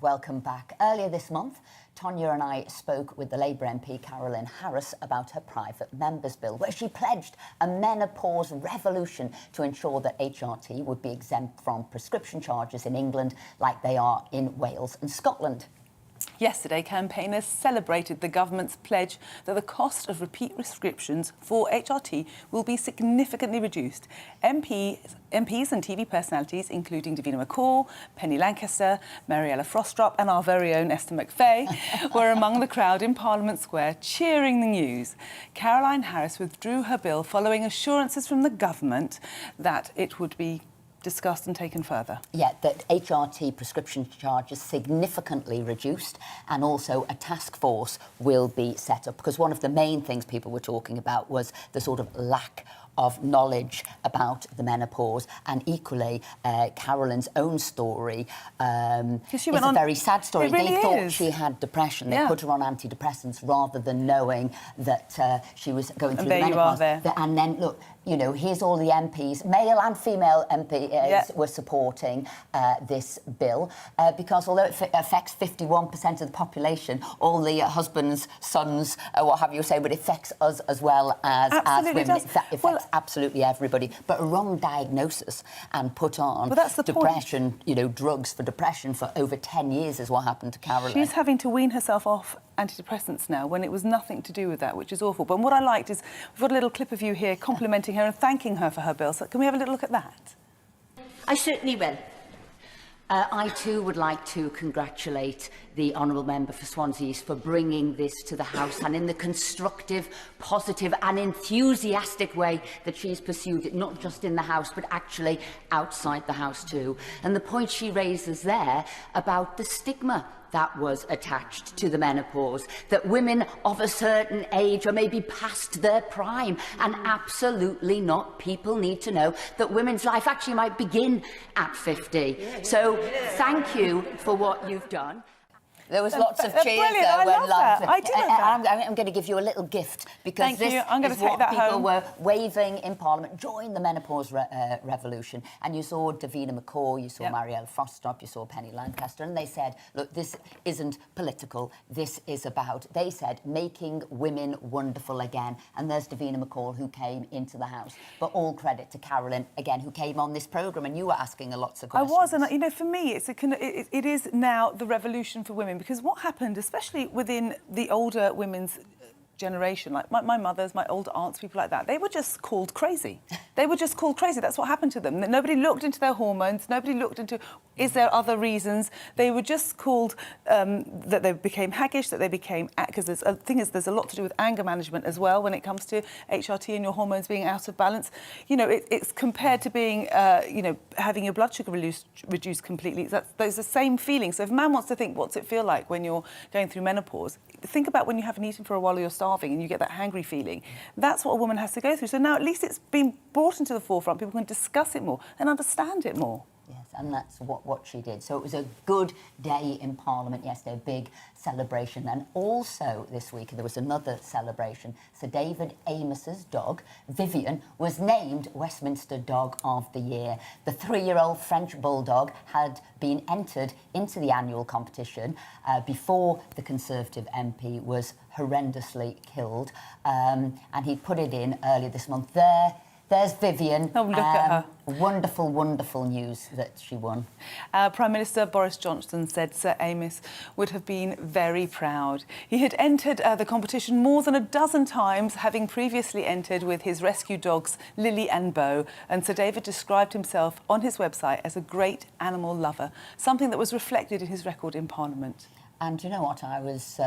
Welcome back. Earlier this month, Tonya and I spoke with the Labour MP Carolyn Harris about her private members' bill, where she pledged a menopause revolution to ensure that HRT would be exempt from prescription charges in England like they are in Wales and Scotland. Yesterday, campaigners celebrated the government's pledge that the cost of repeat prescriptions for HRT will be significantly reduced. MPs and TV personalities, including Davina McCall, Penny Lancaster, Mariella Frostrup and our very own Esther McVeigh, were among the crowd in Parliament Square cheering the news. Caroline Harris withdrew her bill following assurances from the government that it would be discussed and taken further. Yeah, that HRT prescription charges significantly reduced, and also a task force will be set up, because one of the main things people were talking about was the sort of lack of knowledge about the menopause, and equally Carolyn's own story is a very sad story. They thought she had depression. They put her on antidepressants rather than knowing that she was going through the menopause. And then, look, you know, here's all the MPs, male and female MPs, were supporting this bill because although it affects 51% of the population, all the husbands, sons, what have you say, but it affects us as well as women. It affects absolutely everybody. But a wrong diagnosis and put on depression, you know, drugs for depression for over 10 years is what happened to Caroline. She's having to wean herself off antidepressants now when it was nothing to do with that, which is awful. But what I liked is we've got a little clip of you here complimenting her and thanking her for her bill. So can we have a little look at that? I certainly will. I too would like to congratulate the Honourable Member for Swansea East for bringing this to the House, and in the constructive, positive and enthusiastic way that she's pursued it, not just in the House but actually outside the House too. And the point she raises there about the stigma that was attached to the menopause, that women of a certain age are maybe past their prime, and absolutely not. People need to know that women's life actually might begin at 50. So thank you for what you've done. There was lots of cheers there when I'm going to give you a little gift, because this is what people were waving in Parliament during the menopause revolution. And you saw Davina McCall, you saw Marielle Frostrup, you saw Penny Lancaster, and they said, look, this isn't political. This is about, they said, making women wonderful again. And there's Davina McCall, who came into the House. But all credit to Carolyn, again, who came on this programme, and you were asking lots of questions. I was, and you know, for me, it is now the revolution for women. Because what happened, especially within the older women's generation, like my mothers, my older aunts, people like that, they were just called crazy. They were just called crazy. That's what happened to them. Nobody looked into their hormones. Nobody looked into, is there other reasons? They were just called that they became haggish, that they became, because the thing is, there's a lot to do with anger management as well when it comes to HRT and your hormones being out of balance. You know, it's compared to being, you know, having your blood sugar reduced completely. Those are the same feelings. So if a man wants to think, what's it feel like when you're going through menopause? Think about when you haven't eaten for a while or you're starving and you get that hangry feeling. That's what a woman has to go through. So now at least it's been brought into the forefront. People can discuss it more and understand it more. Yes, and that's what she did. So it was a good day in Parliament yesterday, a big celebration. And also this week there was another celebration. Sir David Amos's dog, Vivian, was named Westminster Dog of the Year. The 3-year-old French bulldog had been entered into the annual competition before the Conservative MP was horrendously killed. And he put it in earlier this month. There's Vivian. Oh, look at her. Wonderful, wonderful news that she won. Prime Minister Boris Johnson said Sir Amos would have been very proud. He had entered the competition more than a dozen times, having previously entered with his rescue dogs, Lily and Bo. And Sir David described himself on his website as a great animal lover, something that was reflected in his record in Parliament. And you know what? I was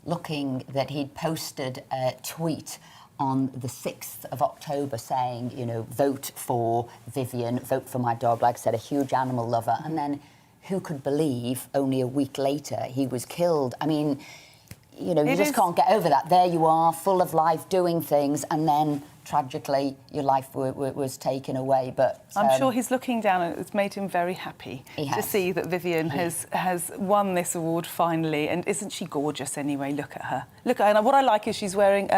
looking that he'd posted a tweet on the 6th of October saying, you know, vote for Vivian, vote for my dog, like I said, a huge animal lover. And then who could believe only a week later he was killed? I mean, you know, you just can't get over that. There you are, full of life, doing things, and then tragically your life was taken away. But I'm sure he's looking down, and it's made him very happy to see that Vivian has won this award finally. And isn't she gorgeous anyway? Look at her. Look at her. And what I like is she's wearing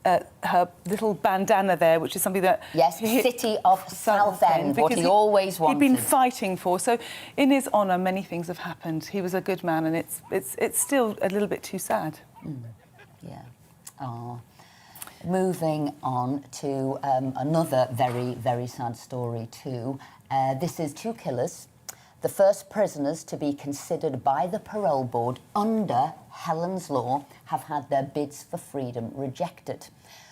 her little bandana there, which is something that... Yes, City of Southend, what he always wanted. He'd been fighting for. So in his honour, many things have happened. He was a good man, and it's still a little bit too sad. Yeah. Oh. Moving on to another very, very sad story too. This is two killers The first prisoners to be considered by the parole board under Helen's law have had their bids for freedom rejected.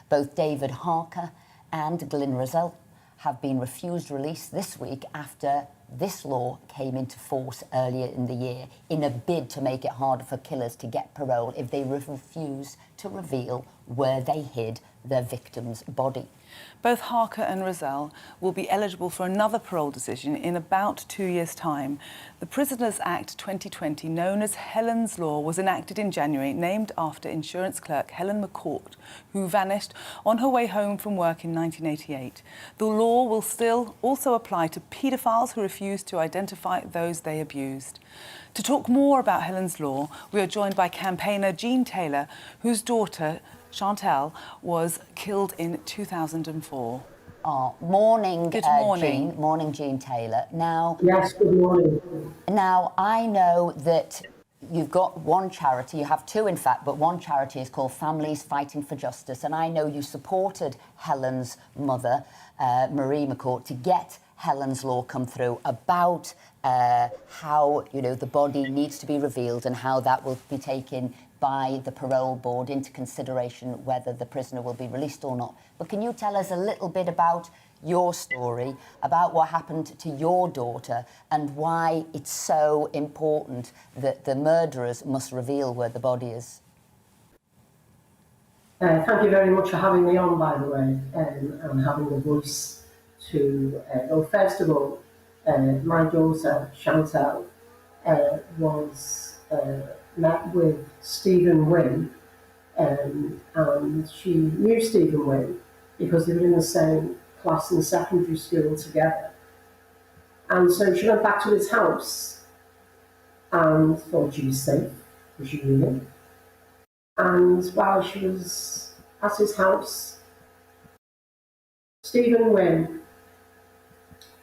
Both David Harker and Glyn Rosell have been refused release this week after this law came into force earlier in the year in a bid to make it harder for killers to get parole if they refuse to reveal where they hid their victim's body. Both Harker and Rosell will be eligible for another parole decision in about 2 years' time. The Prisoners Act 2020, known as Helen's Law, was enacted in January, named after insurance clerk Helen McCourt, who vanished on her way home from work in 1988. The law will still also apply to paedophiles who refuse to identify those they abused. To talk more about Helen's Law, we are joined by campaigner Jean Taylor, whose daughter Chantal was killed in 2004. Morning, Good morning. Jean. Morning, Jean Taylor. Now, yes, good morning. Now, I know that you've got one charity, you have two in fact, but one charity is called Families Fighting for Justice, and I know you supported Helen's mother, Marie McCourt, to get Helen's Law come through about how, you know, the body needs to be revealed and how that will be taken by the parole board into consideration whether the prisoner will be released or not. But can you tell us a little bit about your story, about what happened to your daughter and why it's so important that the murderers must reveal where the body is? Thank you very much for having me on, by the way, and having the voice to... well, first of all, my daughter, Chantal, was... met with Stephen Wynne, and she knew Stephen Wynne because they were in the same class in secondary school together. And so she went back to his house and thought she was safe, because she knew him. And while she was at his house, Stephen Wynne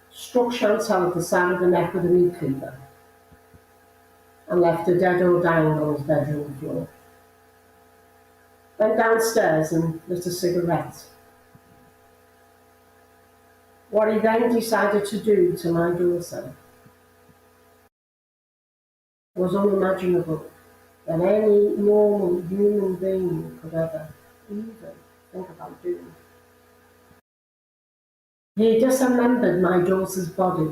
struck Chantal at the side of the neck with a meat cleaver and left her dead or dying on his bedroom floor. Went downstairs and lit a cigarette. What he then decided to do to my daughter was unimaginable than any normal human being could ever even think about doing. He dismembered my daughter's body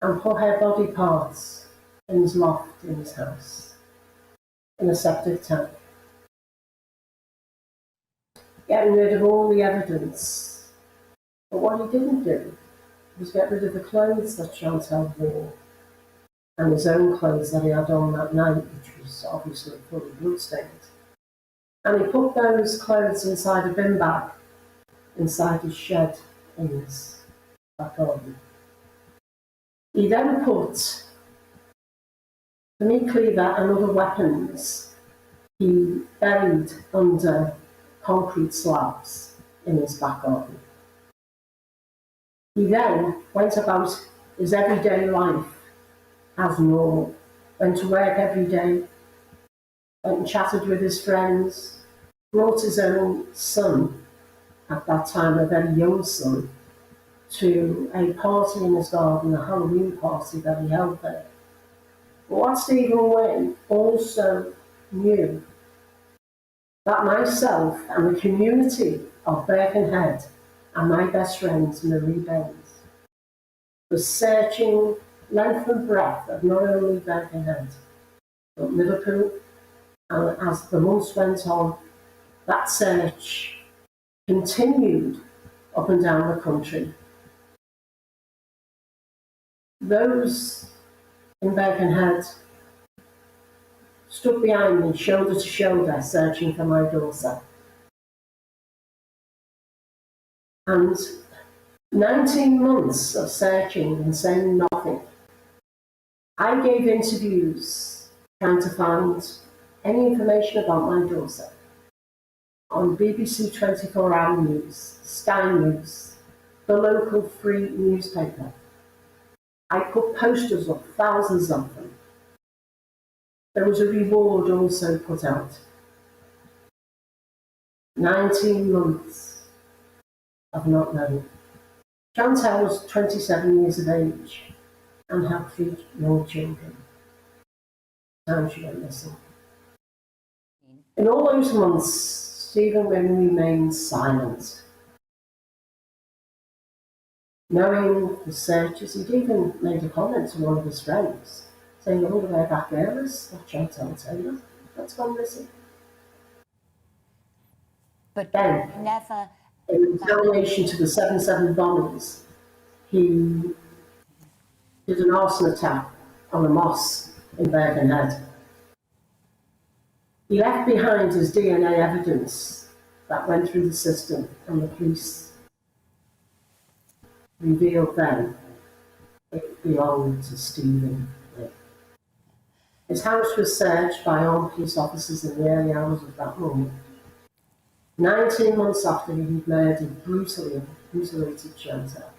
and put her body parts in his loft in his house, in a septic tank, getting rid of all the evidence. But what he didn't do was get rid of the clothes that Chantal wore and his own clothes that he had on that night, which was obviously fully bloodstained. And he put those clothes inside a bin bag inside his shed in his back garden. He then put the meat cleaver and other weapons he buried under concrete slabs in his back garden. He then went about his everyday life as normal, went to work every day, went and chatted with his friends, brought his own son, at that time a very young son, to a party in his garden, a Halloween party that he held there. But what Stephen Wynne also knew, that myself and the community of Birkenhead and my best friend Marie Baines was searching length and breadth of not only Birkenhead but Liverpool, and as the months went on, that search continued up and down the country. Those in Birkenhead stood behind me, shoulder to shoulder, searching for my daughter. And 19 months of searching and saying nothing. I gave interviews trying to find any information about my daughter on BBC 24-hour News, Sky News, the local free newspaper. I put posters up, thousands of them. There was a reward also put out. 19 months of not knowing. Chantal was 27 years of age and had 3 young children. Time she went missing. In all those months, Stephen Wynne remained silent. Knowing the searches, he'd even made a comment to one of his friends, saying, "I wonder where that girl is, that Chantal Taylor, that's gone missing." But then, never. In retaliation to the 7/7 bombings, he did an arson attack on a mosque in Birkenhead. He left behind his DNA evidence that went through the system, and the police revealed then it belonged to Stephen. His house was searched by armed police officers in the early hours of that morning. 19 months after he'd murdered brutally mutilated Chantal.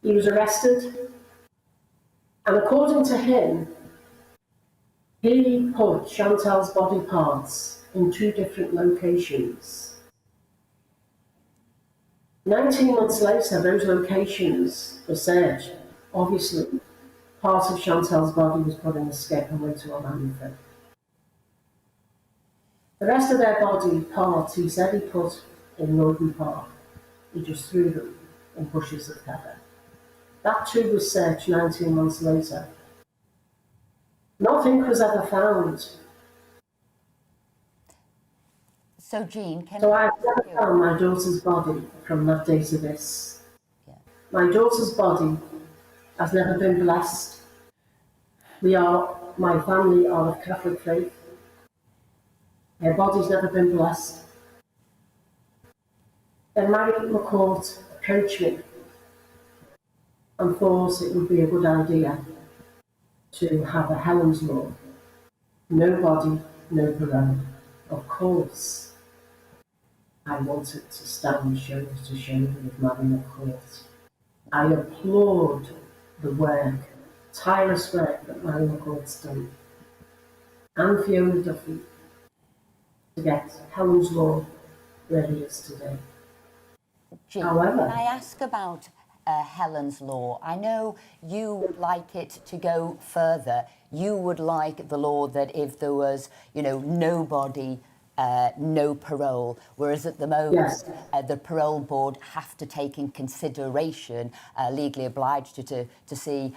He was arrested, and according to him, he put Chantal's body parts in 2 different locations. 19 months later, those locations were searched. Obviously, part of Chantal's body was put in a skip and went to a landfill. The rest of their body parts, he said he put in Northern Park. He just threw them in bushes of heather. That too was searched 19 months later. Nothing was ever found. So, Jean, So I've never found my daughter's body from that day to this. Yeah. My daughter's body has never been blessed. My family are of Catholic faith. Her body's never been blessed. Then Emmanuel Macron approached me and thought it would be a good idea to have a Helen's Law. No body, no parole. Of course, I wanted to stand shoulder to shoulder with Emmanuel Macron. I applaud the work, tireless work that Emmanuel Macron's done, and Fiona Duffy, to get Helen's Law where it is today. Jean, However, can I ask about Helen's Law? I know you would like it to go further. You would like the law that if there was, no body, no parole, whereas at the moment, yes, the parole board have to take in consideration, legally obliged to see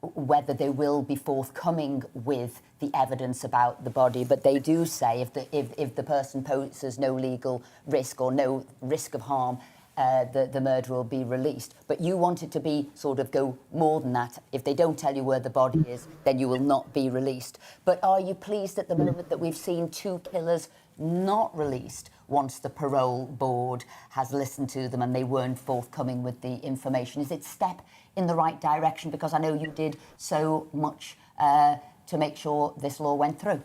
whether they will be forthcoming with the evidence about the body. But they do say if the person poses no legal risk or no risk of harm, the murderer will be released. But you want it to be go more than that. If they don't tell you where the body is, then you will not be released. But are you pleased at the moment that we've seen 2 killers not released once the parole board has listened to them and they weren't forthcoming with the information? Is it a step in the right direction? Because I know you did so much to make sure this law went through.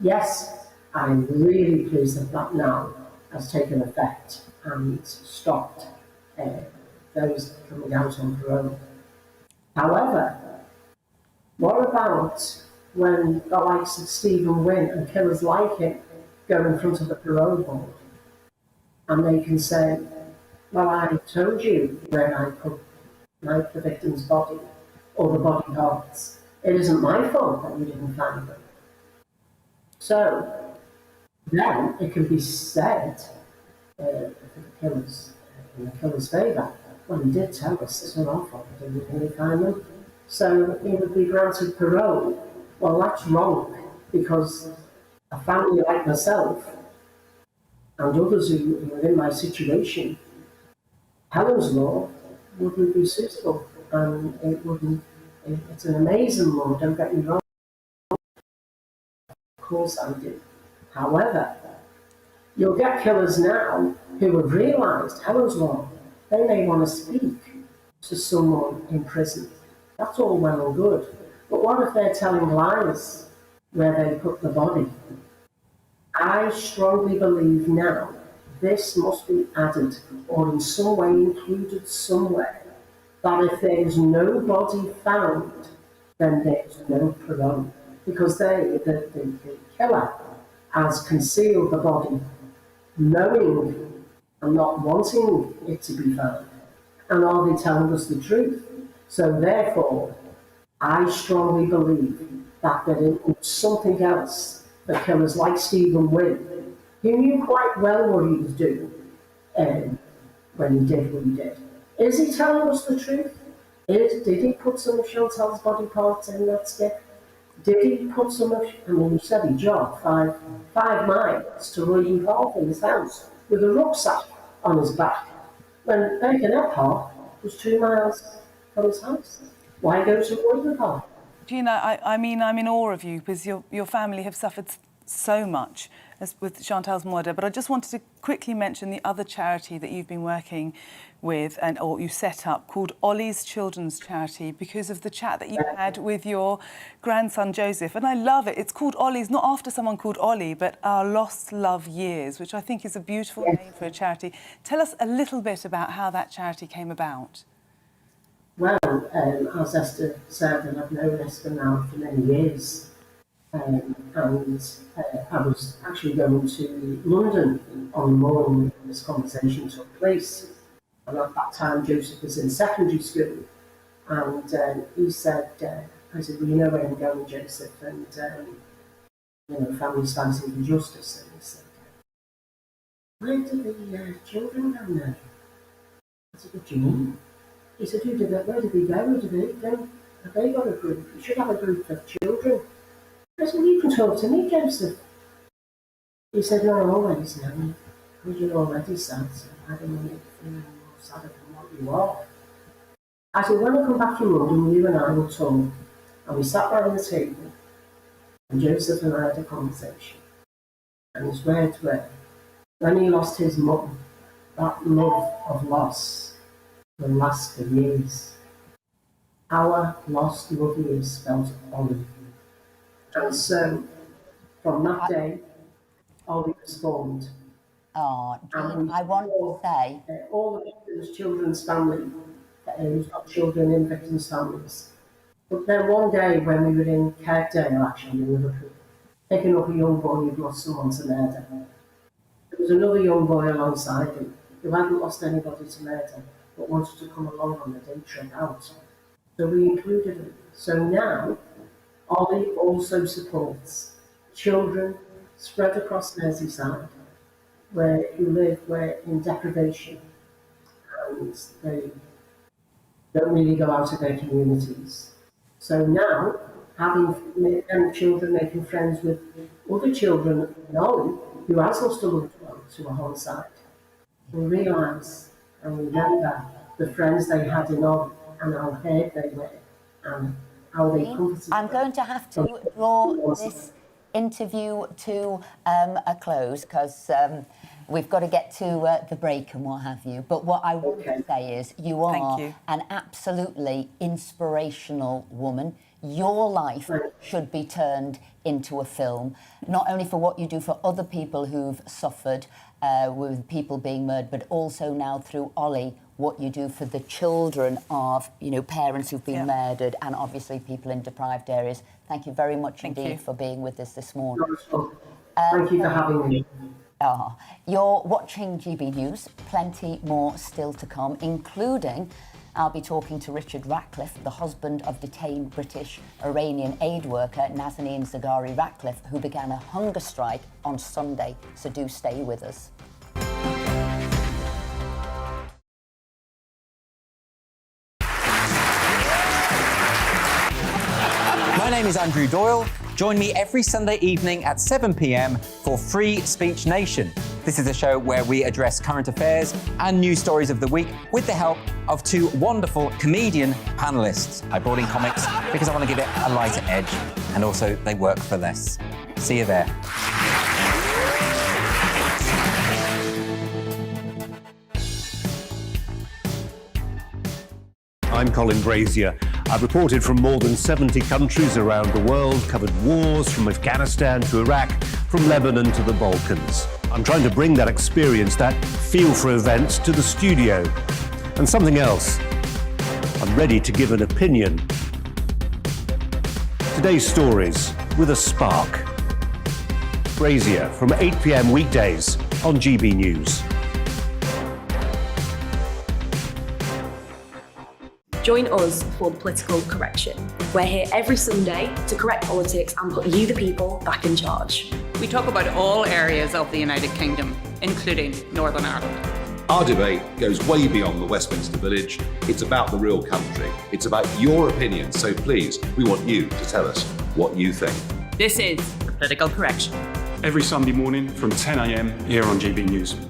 yes, I'm really pleased that that now has taken effect and stopped those coming out on parole. However, what about when the likes of Stephen Wynne and killers like him go in front of the parole board and they can say, well, I told you where I put the victim's body or the body parts. It isn't my fault that you didn't find them. So then it can be said in the killer's favour, well, he did tell us it's not our fault, we didn't really find them. So he would be granted parole. Well, that's wrong, because a family like myself and others who are in my situation, Helen's Law wouldn't be suitable, and it's an amazing law, don't get me wrong. Of course I do. However, you'll get killers now who have realised Helen's Law. They may want to speak to someone in prison. That's all well and good. But what if they're telling lies where they put the body? I strongly believe now this must be added or in some way included somewhere, that if there is no body found, then there's no parole. Because the killer has concealed the body, knowing and not wanting it to be found. And are they telling us the truth? So therefore, I strongly believe that there is something else that killers like Stephen Wynn, who knew quite well what he was doing when he did what he did. Is he telling us the truth? Did he put some of Chantal's body parts in that skip? Did he put some of, I mean, he said he jogged 5 miles to Royden Park in his house with a rucksack on his back, when Birkenhead Park was 2 miles from his house. Why go to Royden Park? Gina, I mean, I'm in awe of you because your family have suffered so much with Chantal's murder. But I just wanted to quickly mention the other charity that you've been working with or you set up called Ollie's Children's Charity because of the chat that you had with your grandson Joseph. And I love it. It's called Ollie's, not after someone called Ollie, but Our Lost Love Years, which I think is a beautiful name for a charity. Tell us a little bit about how that charity came about. Well, as Esther said, and I've known Esther now for many years, and I was actually going to London on the morning when this conversation took place. And at that time, Joseph was in secondary school. And he said, I said, well, you know where I'm going, Joseph, and, you know, family's fighting for justice. And he said, where do the children go now? I said, what do you mean? He said, where did they go? Where did they go? Have they got a group? You should have a group of children. I said, well, you can talk to me, Joseph. He said, not always, no. Because you're already sad, so I don't want you to feel more sadder than what you are. I said, when I come back from London, you and I will talk. And we sat round the table, and Joseph and I had a conversation. And his words were, when he lost his mum, that love of loss will last for years. Our lost love years spelled Ollie. And so, from that day, Ollie was formed. Oh, I want to say... all the victims' children's family, who's got children in victims' families. But then one day when we were in Kirkdale, actually, in Liverpool, picking up a young boy who'd lost someone to murder, there was another young boy alongside him who hadn't lost anybody to murder, but wanted to come along on the day trip out. So we included him. So now, Ollie also supports children spread across Merseyside who live in deprivation, and they don't really go out of their communities. So now, having children making friends with other children in Ollie, who has lost a loved one to a homicide, will realise and remember the friends they had in Ollie and how hurt they were and how they comforted. I'm going to have to draw this interview to a close because we've got to get to the break and what have you. But what I want to say is you are an absolutely inspirational woman. Your life should be turned into a film, not only for what you do for other people who've suffered with people being murdered, but also now through Ollie, what you do for the children of, you know, parents who've been murdered and obviously people in deprived areas. Thank you very much indeed for being with us this morning. Thank you for having me. You're watching GB News. Plenty more still to come, including I'll be talking to Richard Ratcliffe, the husband of detained British Iranian aid worker Nazanin Zaghari Ratcliffe, who began a hunger strike on Sunday. So do stay with us. My name is Andrew Doyle. Join me every Sunday evening at 7 p.m. for Free Speech Nation. This is a show where we address current affairs and news stories of the week with the help of two wonderful comedian panellists. I brought in comics because I want to give it a lighter edge, and also they work for less. See you there. I'm Colin Brazier. I've reported from more than 70 countries around the world, covered wars from Afghanistan to Iraq, from Lebanon to the Balkans. I'm trying to bring that experience, that feel for events, to the studio. And something else, I'm ready to give an opinion. Today's stories with a spark. Brazier from 8 p.m. weekdays on GB News. Join us for political correction. We're here every Sunday to correct politics and put you, the people, back in charge. We talk about all areas of the United Kingdom, including Northern Ireland. Our debate goes way beyond the Westminster Village. It's about the real country. It's about your opinion. So please, we want you to tell us what you think. This is Political Correction. Every Sunday morning from 10 a.m. here on GBNews.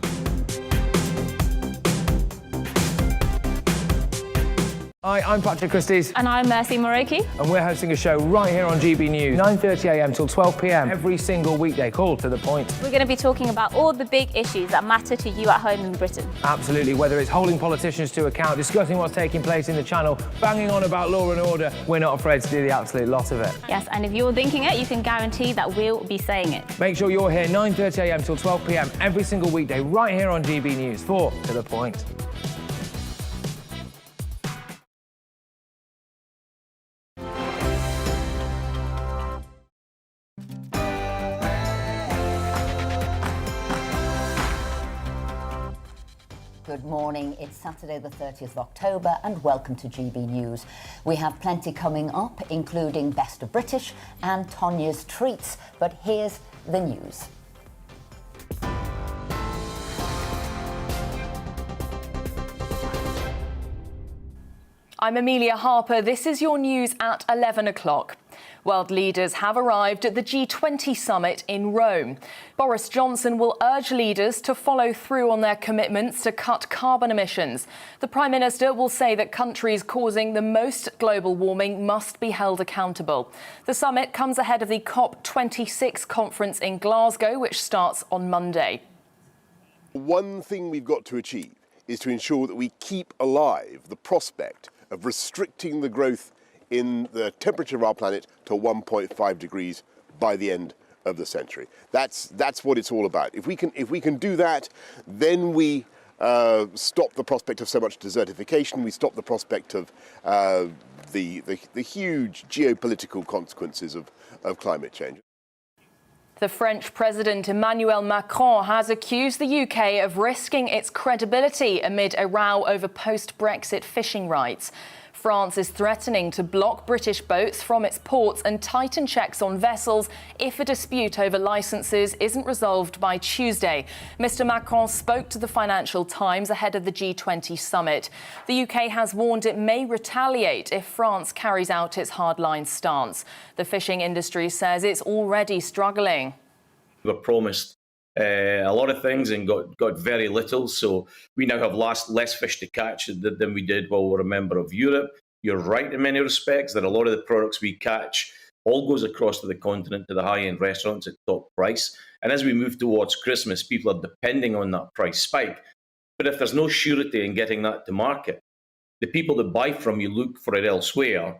Hi, I'm Patrick Christie's. And I'm Mercy Moroki. And we're hosting a show right here on GB News, 9:30am till 12pm, every single weekday, called To The Point. We're going to be talking about all the big issues that matter to you at home in Britain. Absolutely, whether it's holding politicians to account, discussing what's taking place in the Channel, banging on about law and order, we're not afraid to do the absolute lot of it. Yes, and if you're thinking it, you can guarantee that we'll be saying it. Make sure you're here 9:30am till 12pm, every single weekday, right here on GB News for To The Point. Good morning. It's Saturday the 30th of October and welcome to GB News. We have plenty coming up, including Best of British and Tonya's Treats. But here's the news. I'm Amelia Harper. This is your news at 11 o'clock. World leaders have arrived at the G20 summit in Rome. Boris Johnson will urge leaders to follow through on their commitments to cut carbon emissions. The Prime Minister will say that countries causing the most global warming must be held accountable. The summit comes ahead of the COP26 conference in Glasgow, which starts on Monday. One thing we've got to achieve is to ensure that we keep alive the prospect of restricting the growth in the temperature of our planet to 1.5 degrees by the end of the century. That's what it's all about. If we can do that, then we stop the prospect of so much desertification. We stop the prospect of the huge geopolitical consequences of climate change. The French President Emmanuel Macron has accused the UK of risking its credibility amid a row over post-Brexit fishing rights. France is threatening to block British boats from its ports and tighten checks on vessels if a dispute over licences isn't resolved by Tuesday. Mr Macron spoke to the Financial Times ahead of the G20 summit. The UK has warned it may retaliate if France carries out its hardline stance. The fishing industry says it's already struggling. We were promised a lot of things and got very little. So we now have less fish to catch than we did while we were a member of Europe. You're right in many respects that a lot of the products we catch all goes across to the continent, to the high-end restaurants at top price. And as we move towards Christmas, people are depending on that price spike. But if there's no surety in getting that to market, the people that buy from you look for it elsewhere.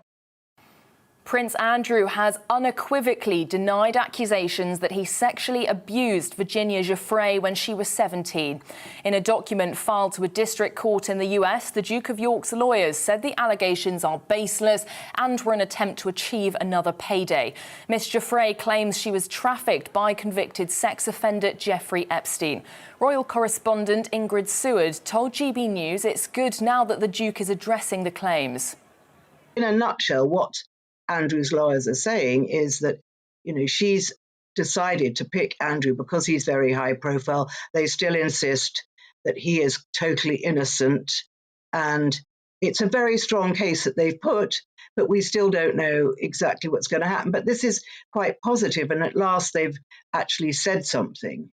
Prince Andrew has unequivocally denied accusations that he sexually abused Virginia Giuffre when she was 17. In a document filed to a district court in the US, the Duke of York's lawyers said the allegations are baseless and were an attempt to achieve another payday. Miss Giuffre claims she was trafficked by convicted sex offender Jeffrey Epstein. Royal correspondent Ingrid Seward told GB News it's good now that the Duke is addressing the claims. In a nutshell, what Andrew's lawyers are saying is that, she's decided to pick Andrew because he's very high profile. They still insist that he is totally innocent. And it's a very strong case that they've put, but we still don't know exactly what's going to happen. But this is quite positive, and at last they've actually said something.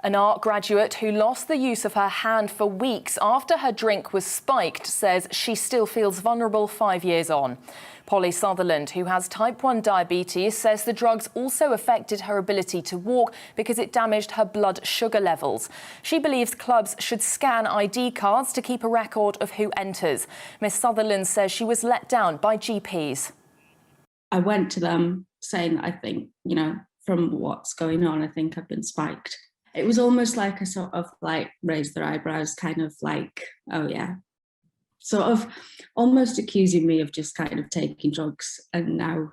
An art graduate who lost the use of her hand for weeks after her drink was spiked says she still feels vulnerable 5 years on. Polly Sutherland, who has type 1 diabetes, says the drugs also affected her ability to walk because it damaged her blood sugar levels. She believes clubs should scan ID cards to keep a record of who enters. Miss Sutherland says she was let down by GPs. I went to them saying, I think, from what's going on, I think I've been spiked. It was almost like a sort of raise their eyebrows, kind of like, oh yeah, sort of almost accusing me of just kind of taking drugs and now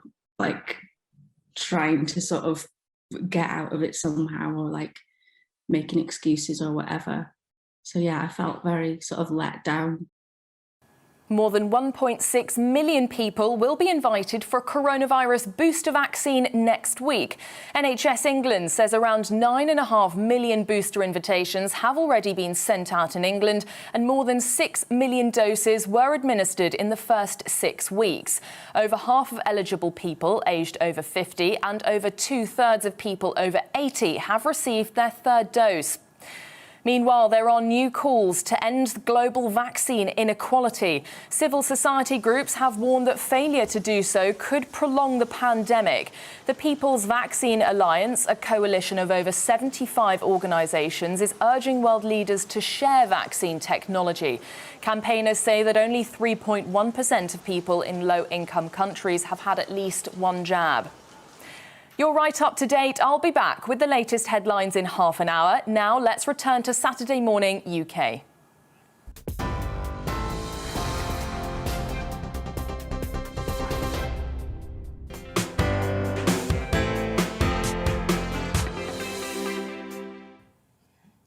trying to sort of get out of it somehow, or making excuses or whatever. So yeah, I felt very sort of let down. More than 1.6 million people will be invited for a coronavirus booster vaccine next week. NHS England says around 9.5 million booster invitations have already been sent out in England, and more than 6 million doses were administered in the first 6 weeks. Over half of eligible people aged over 50 and over 2/3 of people over 80 have received their third dose. Meanwhile, there are new calls to end global vaccine inequality. Civil society groups have warned that failure to do so could prolong the pandemic. The People's Vaccine Alliance, a coalition of over 75 organisations, is urging world leaders to share vaccine technology. Campaigners say that only 3.1% of people in low-income countries have had at least one jab. You're right up to date. I'll be back with the latest headlines in half an hour. Now let's return to Saturday Morning UK.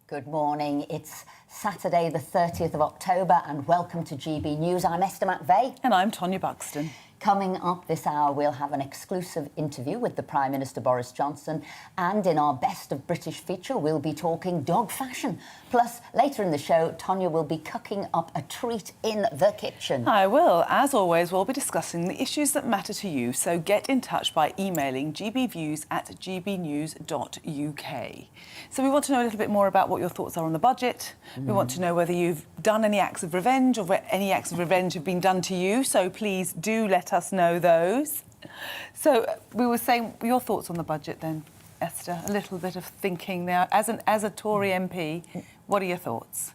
Good morning. It's Saturday the 30th of October and welcome to GB News. I'm Esther McVeigh. And I'm Tonya Buxton. Coming up this hour, we'll have an exclusive interview with the Prime Minister Boris Johnson, and in our Best of British feature, we'll be talking dog fashion. Plus, later in the show, Tonya will be cooking up a treat in the kitchen. I will. As always, we'll be discussing the issues that matter to you, so get in touch by emailing gbviews@gbnews.uk. So we want to know a little bit more about what your thoughts are on the budget. We want to know whether you've done any acts of revenge or any acts of revenge have been done to you, so please do let us know those. So we were saying your thoughts on the budget then, Esther, a little bit of thinking now. As a Tory MP, what are your thoughts?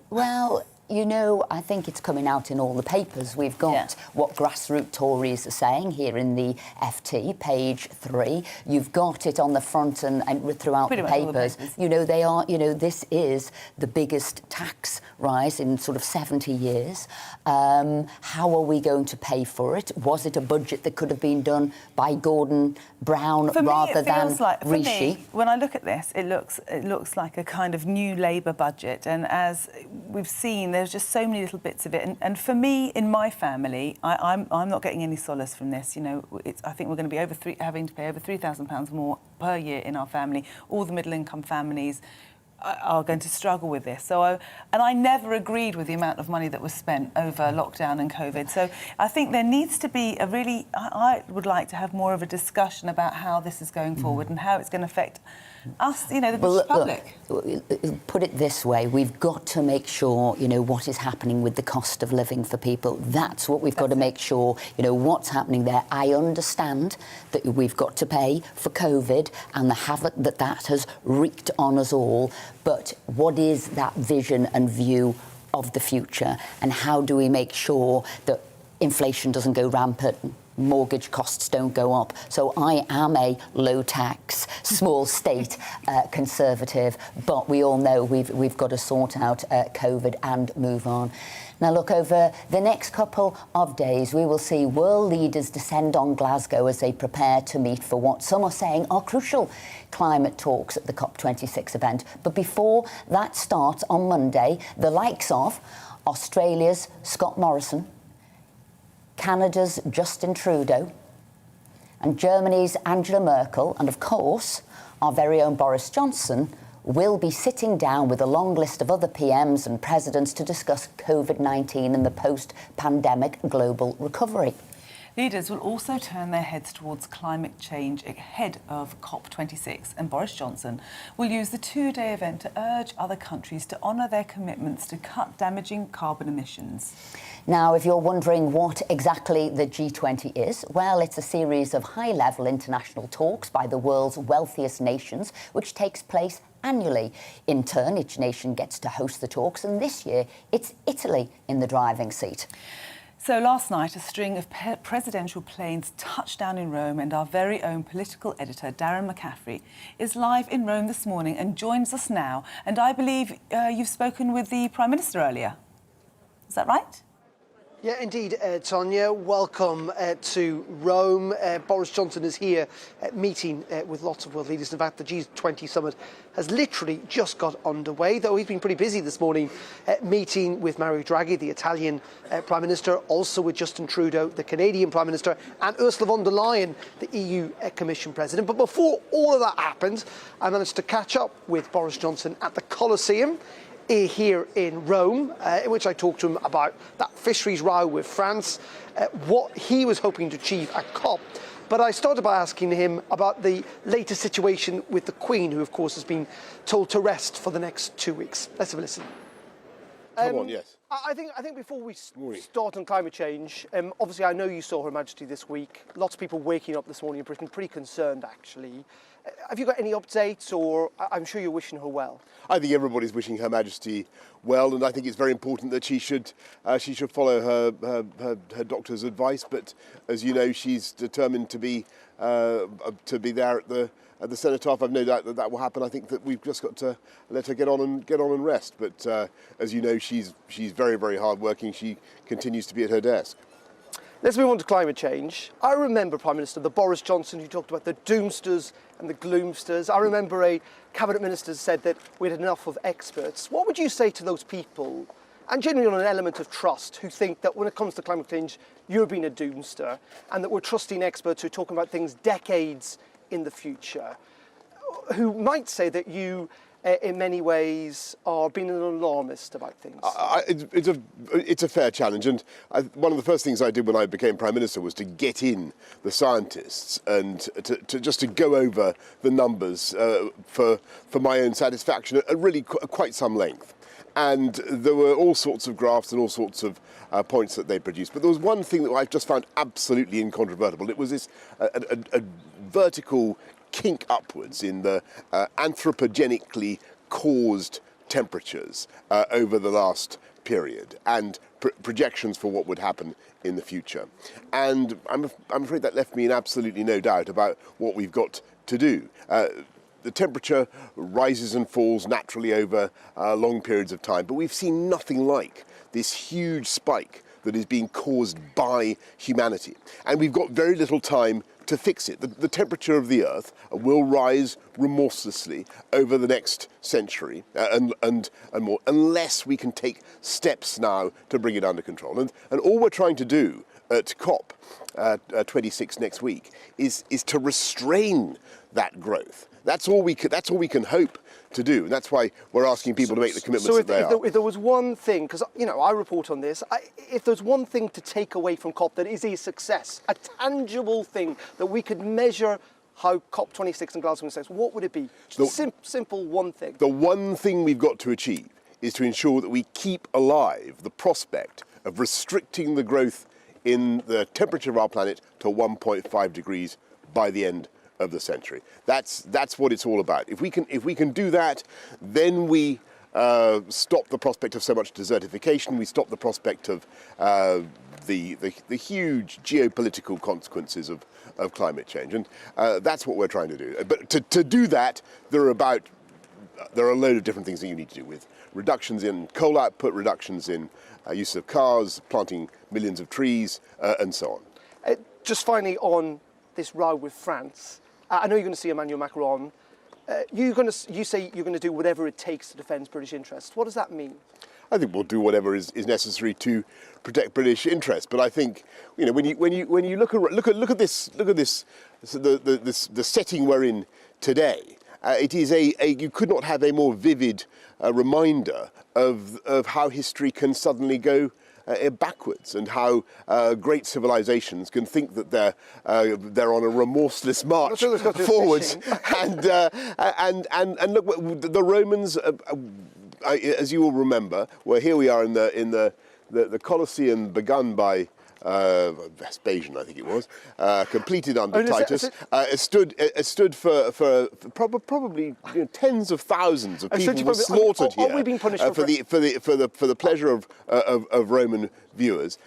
Well, you know, I think it's coming out in all the papers. We've got what grassroots Tories are saying here in the FT, page 3. You've got it on the front and throughout the papers. You know, they are, you know, this is the biggest tax rise in sort of 70 years. How are we going to pay for it? Was it a budget that could have been done by Gordon Brown rather than Rishi? When I look at this, it looks like a kind of new Labour budget, and as we've seen, there's just so many little bits of it. And for me, in my family, I'm not getting any solace from this. You know, I think we're going to be having to pay over £3,000 more per year in our family. All the middle-income families are going to struggle with this. So, I never agreed with the amount of money that was spent over lockdown and COVID. So I think there needs to be I would like to have more of a discussion about how this is going forward and how it's going to affect us, you know, the British public. Look, put it this way, we've got to make sure, you know, what is happening with the cost of living for people. That's what we've got to make sure, you know, what's happening there. I understand that we've got to pay for COVID and the havoc that has wreaked on us all, but what is that vision and view of the future, and how do we make sure that inflation doesn't go rampant, mortgage costs don't go up? So I am a low-tax, small-state Conservative, but we all know we've got to sort out COVID and move on. Now, look, over the next couple of days, we will see world leaders descend on Glasgow as they prepare to meet for what some are saying are crucial climate talks at the COP26 event. But before that starts on Monday, the likes of Australia's Scott Morrison, Canada's Justin Trudeau, and Germany's Angela Merkel, and of course our very own Boris Johnson, will be sitting down with a long list of other PMs and presidents to discuss COVID-19 and the post-pandemic global recovery. Leaders will also turn their heads towards climate change ahead of COP26, and Boris Johnson will use the two-day event to urge other countries to honour their commitments to cut damaging carbon emissions. Now, if you're wondering what exactly the G20 is, well, it's a series of high-level international talks by the world's wealthiest nations, which takes place annually. In turn, each nation gets to host the talks, and this year it's Italy in the driving seat. So last night, a string of presidential planes touched down in Rome, and our very own political editor, Darren McCaffrey, is live in Rome this morning and joins us now. And I believe you've spoken with the Prime Minister earlier. Is that right? Yeah, indeed, Tonya. Welcome to Rome. Boris Johnson is here meeting with lots of world leaders. In fact, the G20 summit has literally just got underway, though he's been pretty busy this morning meeting with Mario Draghi, the Italian Prime Minister, also with Justin Trudeau, the Canadian Prime Minister, and Ursula von der Leyen, the EU Commission President. But before all of that happened, I managed to catch up with Boris Johnson at the Colosseum here in Rome, in which I talked to him about that fisheries row with France, what he was hoping to achieve at COP. But I started by asking him about the latest situation with the Queen, who of course has been told to rest for the next 2 weeks. Let's have a listen. Come on, yes. I think before we start on climate change, obviously I know you saw Her Majesty this week. Lots of people waking up this morning in Britain pretty concerned, actually. Have you got any updates, or I'm sure you're wishing her well? I think everybody's wishing Her Majesty well, and I think it's very important that she should follow her doctor's advice. But as you know, she's determined to be there at the cenotaph. I've no doubt that will happen. I think that we've just got to let her get on and rest. But as you know, she's very, very hard-working. She continues to be at her desk. Let's move on to climate change. I remember, Prime Minister, the Boris Johnson who talked about the doomsters and the gloomsters. I remember a cabinet minister said that we had enough of experts. What would you say to those people, and genuinely on an element of trust, who think that when it comes to climate change, you're being a doomster, and that we're trusting experts who are talking about things decades in the future, who might say that you, in many ways, are being an alarmist about things? It's a fair challenge, and one of the first things I did when I became Prime Minister was to get in the scientists and to go over the numbers for my own satisfaction at really quite some length. And there were all sorts of graphs and all sorts of points that they produced. But there was one thing that I just found absolutely incontrovertible. It was this a vertical kink upwards in the anthropogenically caused temperatures over the last period and projections for what would happen in the future. And I'm afraid that left me in absolutely no doubt about what we've got to do. The temperature rises and falls naturally over long periods of time, but we've seen nothing like this huge spike that is being caused by humanity. And we've got very little time to fix it. The temperature of the Earth will rise remorselessly over the next century and more, unless we can take steps now to bring it under control. And all we're trying to do at COP 26 next week is to restrain that growth. That's all we can hope to do, and that's why we're asking people to make the commitments that they are. If there was one thing, because I report on this, if there's one thing to take away from COP that is a success, a tangible thing that we could measure how COP26 in Glasgow success, what would it be? Just simple one thing. The one thing we've got to achieve is to ensure that we keep alive the prospect of restricting the growth in the temperature of our planet to 1.5 degrees by the end of the century. That's what it's all about. If we can do that, then we stop the prospect of so much desertification. We stop the prospect of the huge geopolitical consequences of climate change, and that's what we're trying to do. But to do that, there are a load of different things that you need to do, with reductions in coal output, reductions in use of cars, planting millions of trees, and so on. Just finally on this row with France, I know you're going to see Emmanuel Macron. You say you're going to do whatever it takes to defend British interests. What does that mean? I think we'll do whatever is necessary to protect British interests. But I think, you know, when you look at this, the setting we're in today, it is you could not have a more vivid reminder of how history can suddenly go backwards, and how great civilizations can think that they're on a remorseless march forwards. And look, the Romans, as you will remember, well, here we are in the Colosseum begun by Vespasian, I think it was, completed under Titus. It stood for probably tens of thousands of people were slaughtered here for the pleasure of Roman viewers.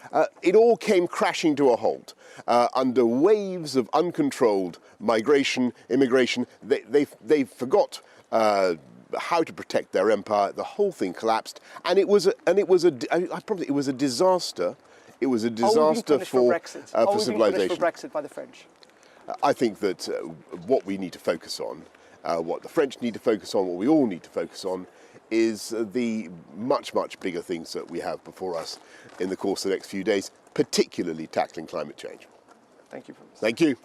It all came crashing to a halt under waves of uncontrolled migration, immigration. They forgot how to protect their empire. The whole thing collapsed, and it was a disaster It was a Are we being disaster punished for Brexit? Are we being civilization. punished for Brexit by the French? I think that what we need to focus on, what the French need to focus on, what we all need to focus on, is the much, much bigger things that we have before us in the course of the next few days, particularly tackling climate change. Thank you. Thank you.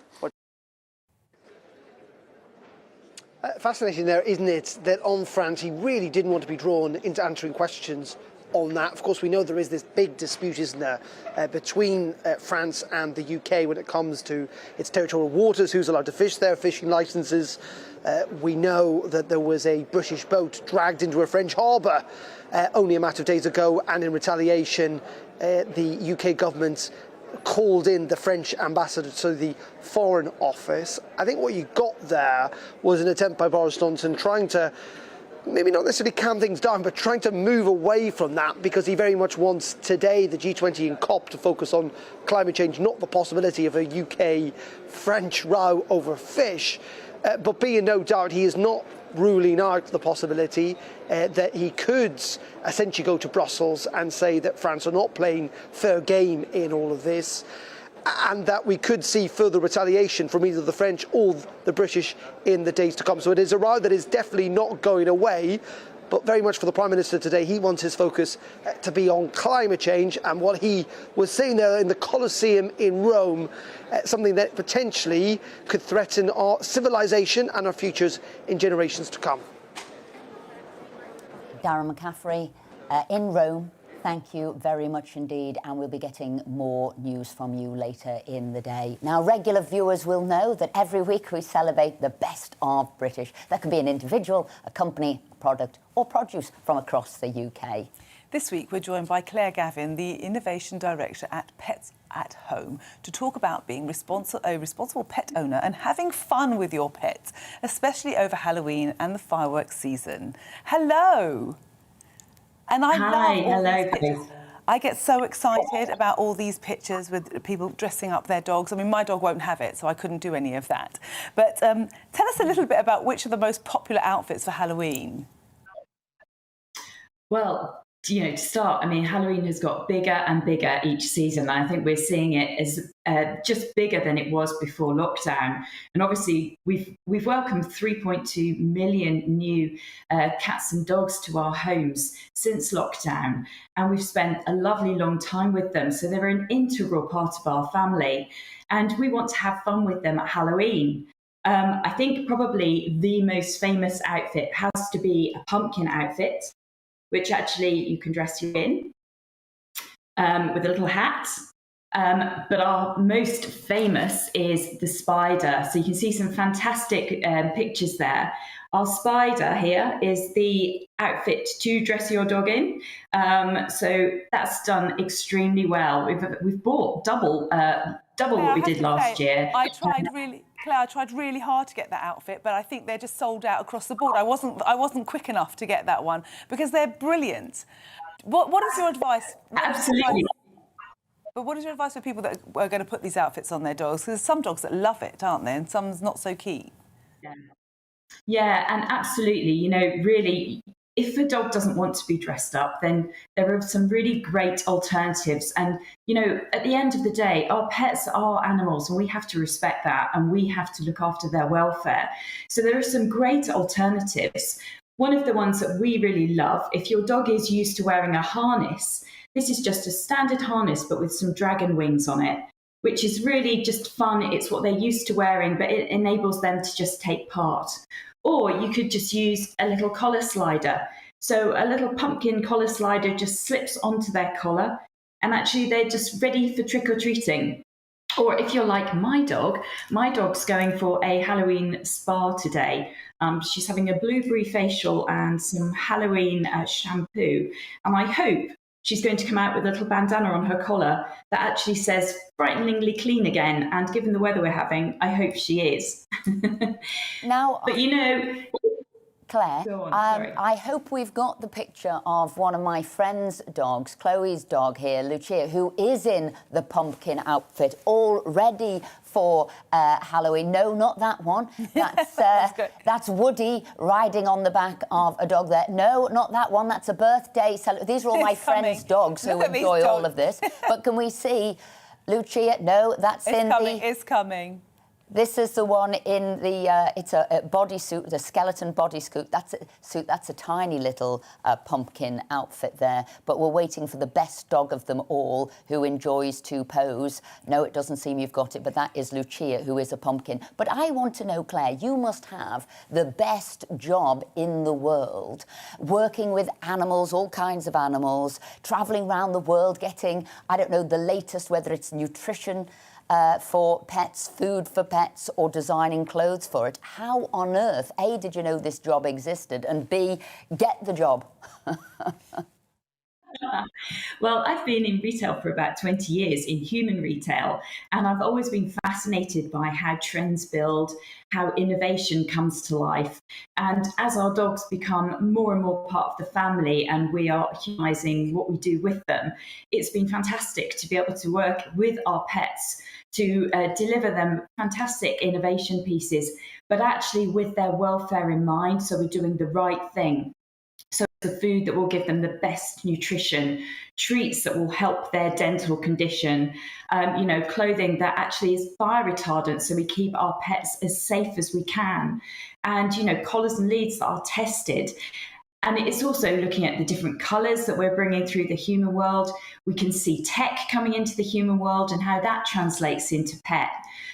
Fascinating there, isn't it, that on France he really didn't want to be drawn into answering questions on that. Of course, we know there is this big dispute, isn't there, between France and the UK when it comes to its territorial waters, who's allowed to fish there, fishing licences. We know that there was a British boat dragged into a French harbour only a matter of days ago, and in retaliation, the UK government called in the French ambassador to the Foreign Office. I think what you got there was an attempt by Boris Johnson trying to maybe not necessarily calm things down, but trying to move away from that, because he very much wants today the G20 and COP to focus on climate change, not the possibility of a UK-French row over fish. But be in no doubt, he is not ruling out the possibility that he could essentially go to Brussels and say that France are not playing fair game in all of this, and that we could see further retaliation from either the French or the British in the days to come. So it is a row that is definitely not going away, but very much for the Prime Minister today, he wants his focus to be on climate change and what he was saying there in the Colosseum in Rome, something that potentially could threaten our civilization and our futures in generations to come. Darren McCaffrey in Rome, thank you very much indeed, and we'll be getting more news from you later in the day. Now, regular viewers will know that every week we celebrate the best of British. That can be an individual, a company, a product or produce from across the UK. This week we're joined by Claire Gavin, the Innovation Director at Pets at Home, to talk about being a responsible pet owner and having fun with your pets, especially over Halloween and the fireworks season. Hello! And I love all these pictures. I get so excited about all these pictures with people dressing up their dogs. I mean, my dog won't have it, so I couldn't do any of that. But tell us a little bit about which are the most popular outfits for Halloween. Well, to start, I mean, Halloween has got bigger and bigger each season. And I think we're seeing it as just bigger than it was before lockdown. And obviously, we've welcomed 3.2 million new cats and dogs to our homes since lockdown. And we've spent a lovely long time with them. So they're an integral part of our family. And we want to have fun with them at Halloween. I think probably the most famous outfit has to be a pumpkin outfit, which actually you can dress you in with a little hat. But our most famous is the spider. So you can see some fantastic pictures there. Our spider here is the outfit to dress your dog in. So that's done extremely well. We've bought double what we did last year. Claire, I tried really hard to get that outfit, but I think they're just sold out across the board. I wasn't quick enough to get that one because they're brilliant. What is your advice? Absolutely. But what is your advice for people that are going to put these outfits on their dogs? Because there's some dogs that love it, aren't there? And some's not so keen. Yeah, and absolutely. Really, if a dog doesn't want to be dressed up, then there are some really great alternatives. And, at the end of the day, our pets are animals and we have to respect that and we have to look after their welfare. So there are some great alternatives. One of the ones that we really love, if your dog is used to wearing a harness, this is just a standard harness, but with some dragon wings on it, which is really just fun. It's what they're used to wearing, but it enables them to just take part. Or you could just use a little collar slider. So a little pumpkin collar slider just slips onto their collar, and actually they're just ready for trick-or-treating. Or if you're like my dog's going for a Halloween spa today. She's having a blueberry facial and some Halloween shampoo. And I hope she's going to come out with a little bandana on her collar that actually says frighteningly clean again. And given the weather we're having, I hope she is. Now, but Claire, Go on, sorry. I hope we've got the picture of one of my friend's dogs, Chloe's dog here, Lucia, who is in the pumpkin outfit, all ready for Halloween. No, not that one. That's that's Woody riding on the back of a dog there. No, not that one. That's a birthday. These are all my friends' dogs who enjoy all of this. But can we see Lucia? No, that's Cindy. It's coming. This is the one in the, it's a bodysuit, a skeleton bodysuit. That's a tiny little pumpkin outfit there. But we're waiting for the best dog of them all, who enjoys to pose. No, it doesn't seem you've got it, but that is Lucia, who is a pumpkin. But I want to know, Claire, you must have the best job in the world, working with animals, all kinds of animals, travelling around the world, getting, I don't know, the latest, whether it's nutrition, for pets, food for pets, or designing clothes for it. How on earth, A, did you know this job existed, and B, get the job? Well, I've been in retail for about 20 years, in human retail, and I've always been fascinated by how trends build, how innovation comes to life. And as our dogs become more and more part of the family and we are humanising what we do with them, it's been fantastic to be able to work with our pets to deliver them fantastic innovation pieces, but actually with their welfare in mind, so we're doing the right thing. So the food that will give them the best nutrition, treats that will help their dental condition, clothing that actually is fire retardant, so we keep our pets as safe as we can, and, collars and leads that are tested. And it's also looking at the different colours that we're bringing through the human world. We can see tech coming into the human world and how that translates into pet.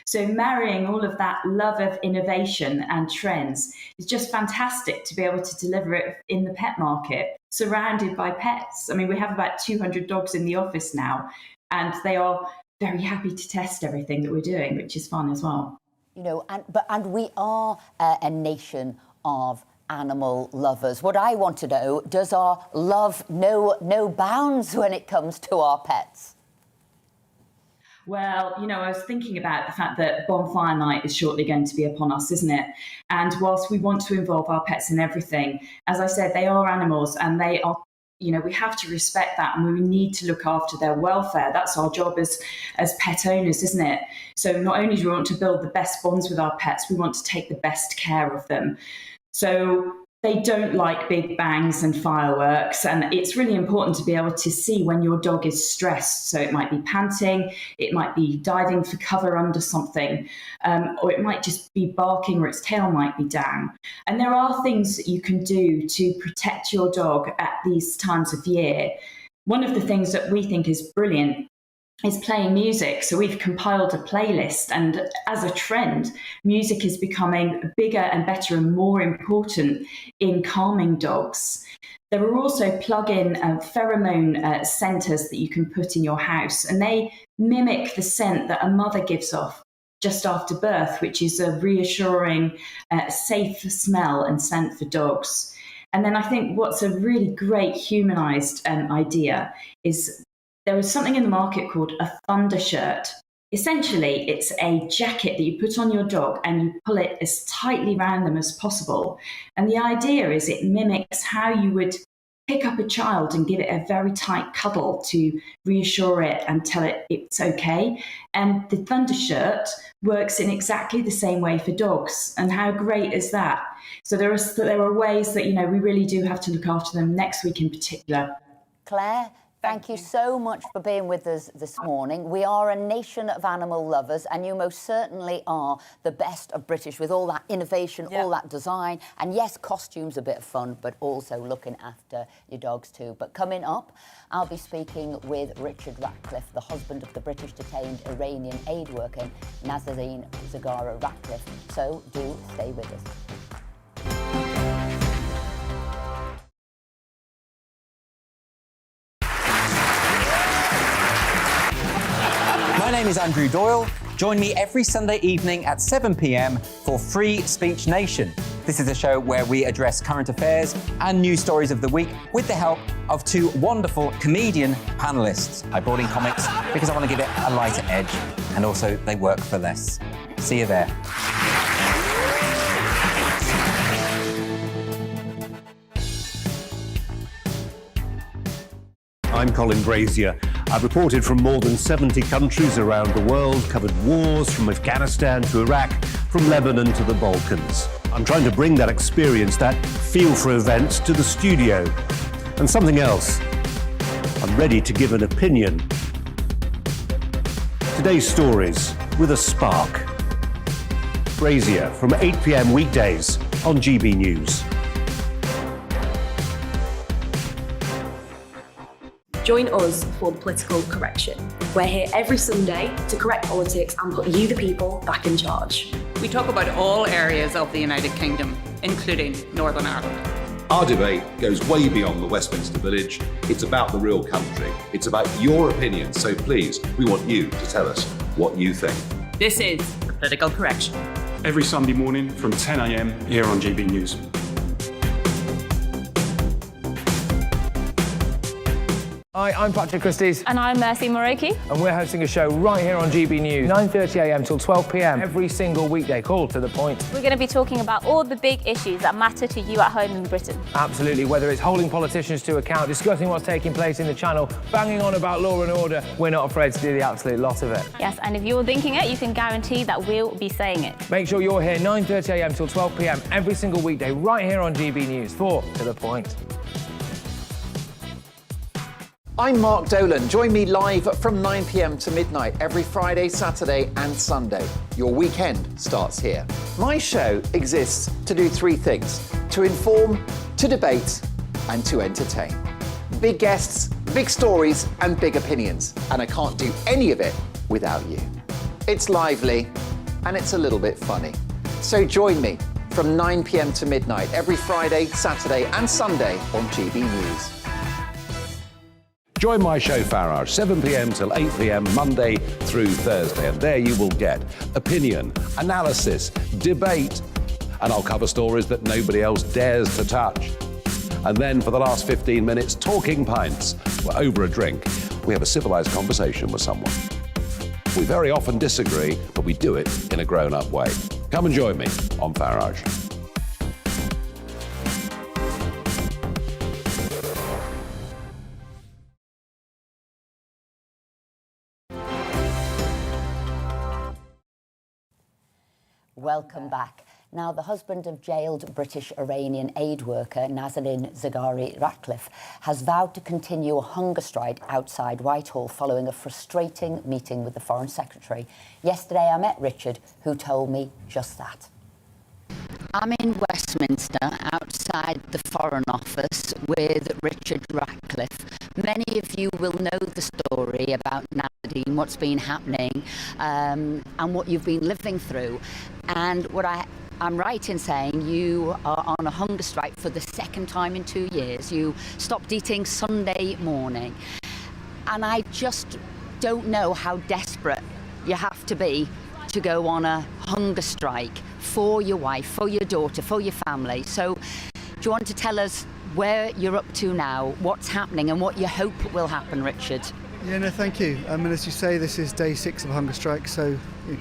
So marrying all of that love of innovation and trends is just fantastic to be able to deliver it in the pet market, surrounded by pets. I mean, we have about 200 dogs in the office now, and they are very happy to test everything that we're doing, which is fun as well. And we are a nation of animal lovers. What I want to know, does our love know no bounds when it comes to our pets? Well, I was thinking about the fact that bonfire night is shortly going to be upon us, isn't it? And whilst we want to involve our pets in everything, as I said, they are animals, and they are, we have to respect that, and we need to look after their welfare. That's our job as pet owners, isn't it? So not only do we want to build the best bonds with our pets, we want to take the best care of them. So they don't like big bangs and fireworks, and it's really important to be able to see when your dog is stressed. So it might be panting, it might be diving for cover under something, or it might just be barking, or its tail might be down. And there are things that you can do to protect your dog at these times of year. One of the things that we think is brilliant is playing music. So we've compiled a playlist, and as a trend, music is becoming bigger and better and more important in calming dogs. There are also plug-in pheromone centers that you can put in your house, and they mimic the scent that a mother gives off just after birth, which is a reassuring, safe smell and scent for dogs. And then I think what's a really great humanized idea is there is something in the market called a thunder shirt. Essentially, it's a jacket that you put on your dog and you pull it as tightly around them as possible. And the idea is it mimics how you would pick up a child and give it a very tight cuddle to reassure it and tell it it's okay. And the thunder shirt works in exactly the same way for dogs. And how great is that? So there are ways that, we really do have to look after them, next week in particular. Claire, thank you so much for being with us this morning. We are a nation of animal lovers, and you most certainly are the best of British, with all that innovation, all that design, and yes, costumes a bit of fun, but also looking after your dogs too. But coming up, I'll be speaking with Richard Ratcliffe, the husband of the British detained Iranian aid worker Nazanin Zaghari Ratcliffe. So do stay with us. My name is Andrew Doyle. Join me every Sunday evening at 7 p.m. for Free Speech Nation. This is a show where we address current affairs and news stories of the week with the help of two wonderful comedian panellists. I brought in comics because I want to give it a lighter edge, and also they work for less. See you there. I'm Colin Brazier. I've reported from more than 70 countries around the world, covered wars from Afghanistan to Iraq, from Lebanon to the Balkans. I'm trying to bring that experience, that feel for events, to the studio. And something else, I'm ready to give an opinion. Today's stories with a spark. Brazier from 8 p.m. weekdays on GB News. Join us for the political correction. We're here every Sunday to correct politics and put you, the people, back in charge. We talk about all areas of the United Kingdom, including Northern Ireland. Our debate goes way beyond the Westminster Village. It's about the real country. It's about your opinion. So please, we want you to tell us what you think. This is the political correction. Every Sunday morning from 10 a.m. here on GB News. Hi, I'm Patrick Christie's. And I'm Mercy Moroki. And we're hosting a show right here on GB News, 9:30 a.m. till 12 p.m. every single weekday. Call to the point. We're going to be talking about all the big issues that matter to you at home in Britain. Absolutely, whether it's holding politicians to account, discussing what's taking place in the Channel, banging on about law and order, we're not afraid to do the absolute lot of it. Yes, and if you're thinking it, you can guarantee that we'll be saying it. Make sure you're here 9:30 a.m. till 12 p.m. every single weekday right here on GB News for To The Point. I'm Mark Dolan. Join me live from 9 p.m. to midnight every Friday, Saturday and Sunday. Your weekend starts here. My show exists to do three things: to inform, to debate and to entertain. Big guests, big stories and big opinions. And I can't do any of it without you. It's lively and it's a little bit funny. So join me from 9 p.m. to midnight every Friday, Saturday and Sunday on GB News. Join my show Farage, 7 p.m. till 8 p.m. Monday through Thursday. And there you will get opinion, analysis, debate, and I'll cover stories that nobody else dares to touch. And then for the last 15 minutes, talking pints. We're over a drink. We have a civilized conversation with someone. We very often disagree, but we do it in a grown-up way. Come and join me on Farage. Welcome back. Now, the husband of jailed British-Iranian aid worker Nazanin Zaghari-Ratcliffe has vowed to continue a hunger strike outside Whitehall following a frustrating meeting with the Foreign Secretary. Yesterday, I met Richard, who told me just that. I'm in Westminster, outside the Foreign Office, with Richard Ratcliffe. Many of you will know the story about Nadine, what's been happening, and what you've been living through. And I'm right in saying you are on a hunger strike for the second time in 2 years. You stopped eating Sunday morning. And I just don't know how desperate you have to be to go on a hunger strike for your wife, for your daughter, for your family. So do you want to tell us where you're up to now, what's happening and what you hope will happen, Richard? Yeah, no, thank you. I mean, as you say, this is day 6 of a hunger strike, so you're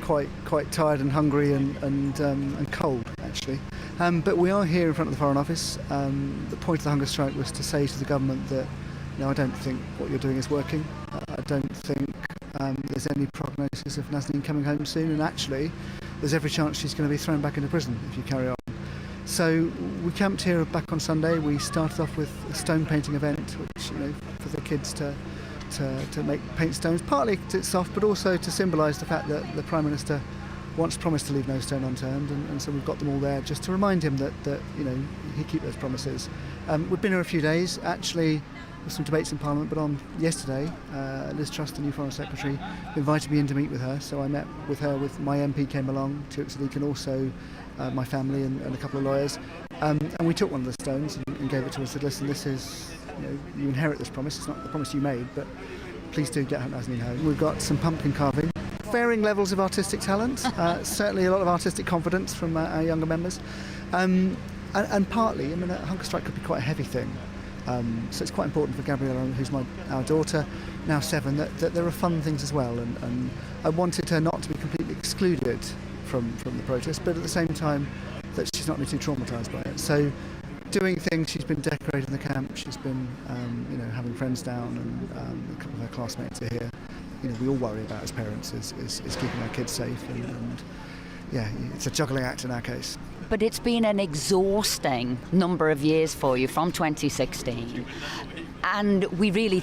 quite tired and hungry and cold, actually. But we are here in front of the Foreign Office. The point of the hunger strike was to say to the government that, I don't think what you're doing is working. I don't think there's any prognosis of Nazanin coming home soon, and actually, there's every chance she's going to be thrown back into prison if you carry on. So we camped here back on Sunday. We started off with a stone painting event, which, for the kids to paint stones, partly to it's soft, but also to symbolise the fact that the Prime Minister once promised to leave no stone unturned, and so we've got them all there just to remind him that he keep those promises. We've been here a few days, actually. There's some debates in Parliament, but on yesterday, Liz Truss, the new Foreign Secretary, invited me in to meet with her, so I met with her. With my MP came along, Tariq Sadiq, and also my family and a couple of lawyers, and we took one of the stones and gave it to her and said, listen, this is, you inherit this promise, it's not the promise you made, but please do get Nazanin home. We've got some pumpkin carving, varying levels of artistic talent, certainly a lot of artistic confidence from our younger members, and partly, a hunger strike could be quite a heavy thing. So it's quite important for Gabriella, who's our daughter, now 7, that there are fun things as well. And I wanted her not to be completely excluded from the protest, but at the same time that she's not be too traumatised by it. So doing things. She's been decorating the camp. She's been, having friends down, and a couple of her classmates are here. We all worry about as parents is keeping our kids safe, and yeah, it's a juggling act in our case. But it's been an exhausting number of years for you from 2016, and you really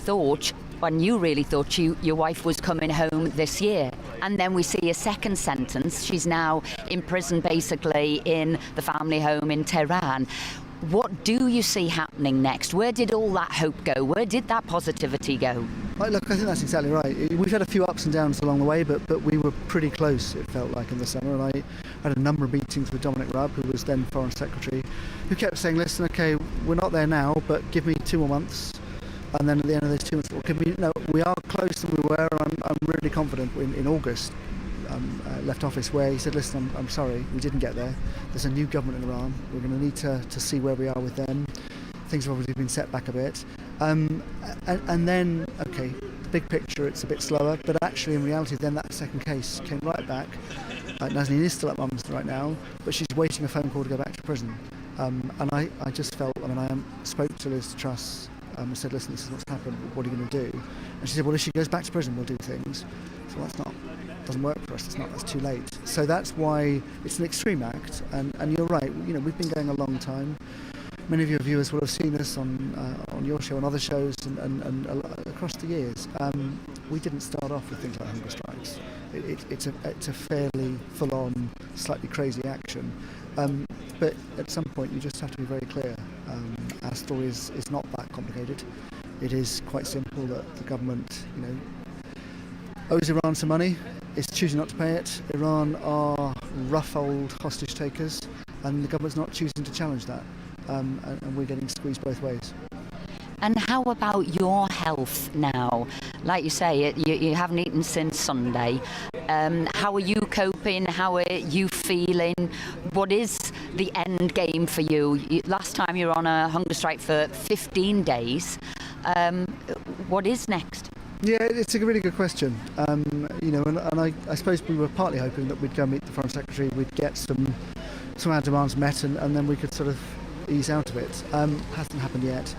thought your wife was coming home this year. And then we see a second sentence. She's now in prison, basically in the family home in Tehran. What do you see happening next? Where did all that hope go? Where did that positivity go? Look, I think that's exactly right. We've had a few ups and downs along the way, but we were pretty close, it felt like, in the summer. And I had a number of meetings with Dominic Raab, who was then Foreign Secretary, who kept saying, listen, OK, we're not there now, but give me 2 more months. And then at the end of those 2 months, we are closer than we were. And I'm really confident in August, left office, where he said, listen, I'm sorry, we didn't get there. There's a new government in Iran. We're going to need to see where we are with them. Things have obviously been set back a bit. And then, OK, the big picture, it's a bit slower. But actually, in reality, then that second case came right back. Nazanin is still at Mum's right now, but she's waiting a phone call to go back to prison. And I just felt, I spoke to Liz Truss and said, listen, this is what's happened, what are you going to do? And she said, well, if she goes back to prison, we'll do things. So doesn't work for us, that's too late. So that's why it's an extreme act, and you're right, we've been going a long time. Many of your viewers will have seen us on your show and other shows and across the years. We didn't start off with things like hunger strikes. It's a fairly full-on, slightly crazy action. But at some point you just have to be very clear. Our story is not that complicated. It is quite simple that the government, owes Iran some money, is choosing not to pay it. Iran are rough old hostage takers, and the government's not choosing to challenge that. And we're getting squeezed both ways. And how about your health now? Like you say, you haven't eaten since Sunday. How are you coping? How are you feeling? What is the end game for you? Last time you were on a hunger strike for 15 days. What is next? Yeah, it's a really good question. And I suppose we were partly hoping that we'd go meet the Foreign Secretary, we'd get some of our demands met, and then we could sort of ease out of it. Hasn't happened yet.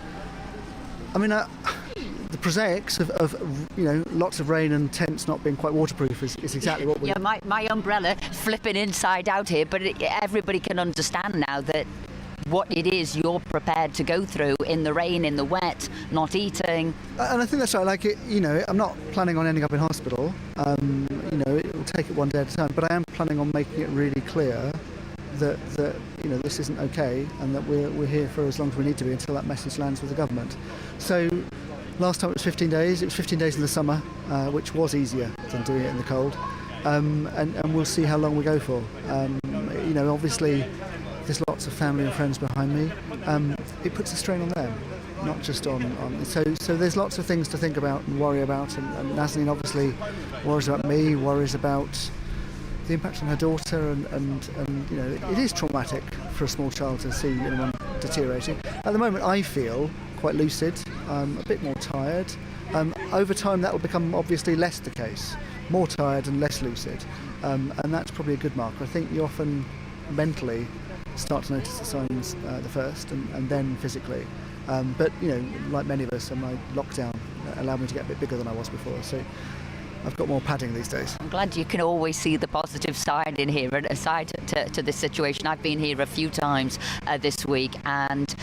The prosaics of lots of rain and tents not being quite waterproof is exactly what we... Yeah, my umbrella flipping inside out here, but everybody can understand now that what it is you're prepared to go through in the rain, in the wet, not eating. And I think that's right. I'm not planning on ending up in hospital. It will take it one day at a time, but I am planning on making it really clear that this isn't okay, and that we're here for as long as we need to be until that message lands with the government. So last time it was 15 days. It was 15 days in the summer, which was easier than doing it in the cold. And we'll see how long we go for. Obviously there's lots of family and friends behind me. It puts a strain on them, not just on. So there's lots of things to think about and worry about. And Nazanin obviously worries about me, worries about the impact on her daughter, and it is traumatic for a small child to see anyone deteriorating. At the moment, I feel quite lucid, a bit more tired. Over time, that will become obviously less the case, more tired and less lucid, and that's probably a good marker. I think you often mentally start to notice the signs the first, and then physically. But like many of us, my lockdown allowed me to get a bit bigger than I was before. So I've got more padding these days. I'm glad you can always see the positive side in here, aside to this situation. I've been here a few times this week, and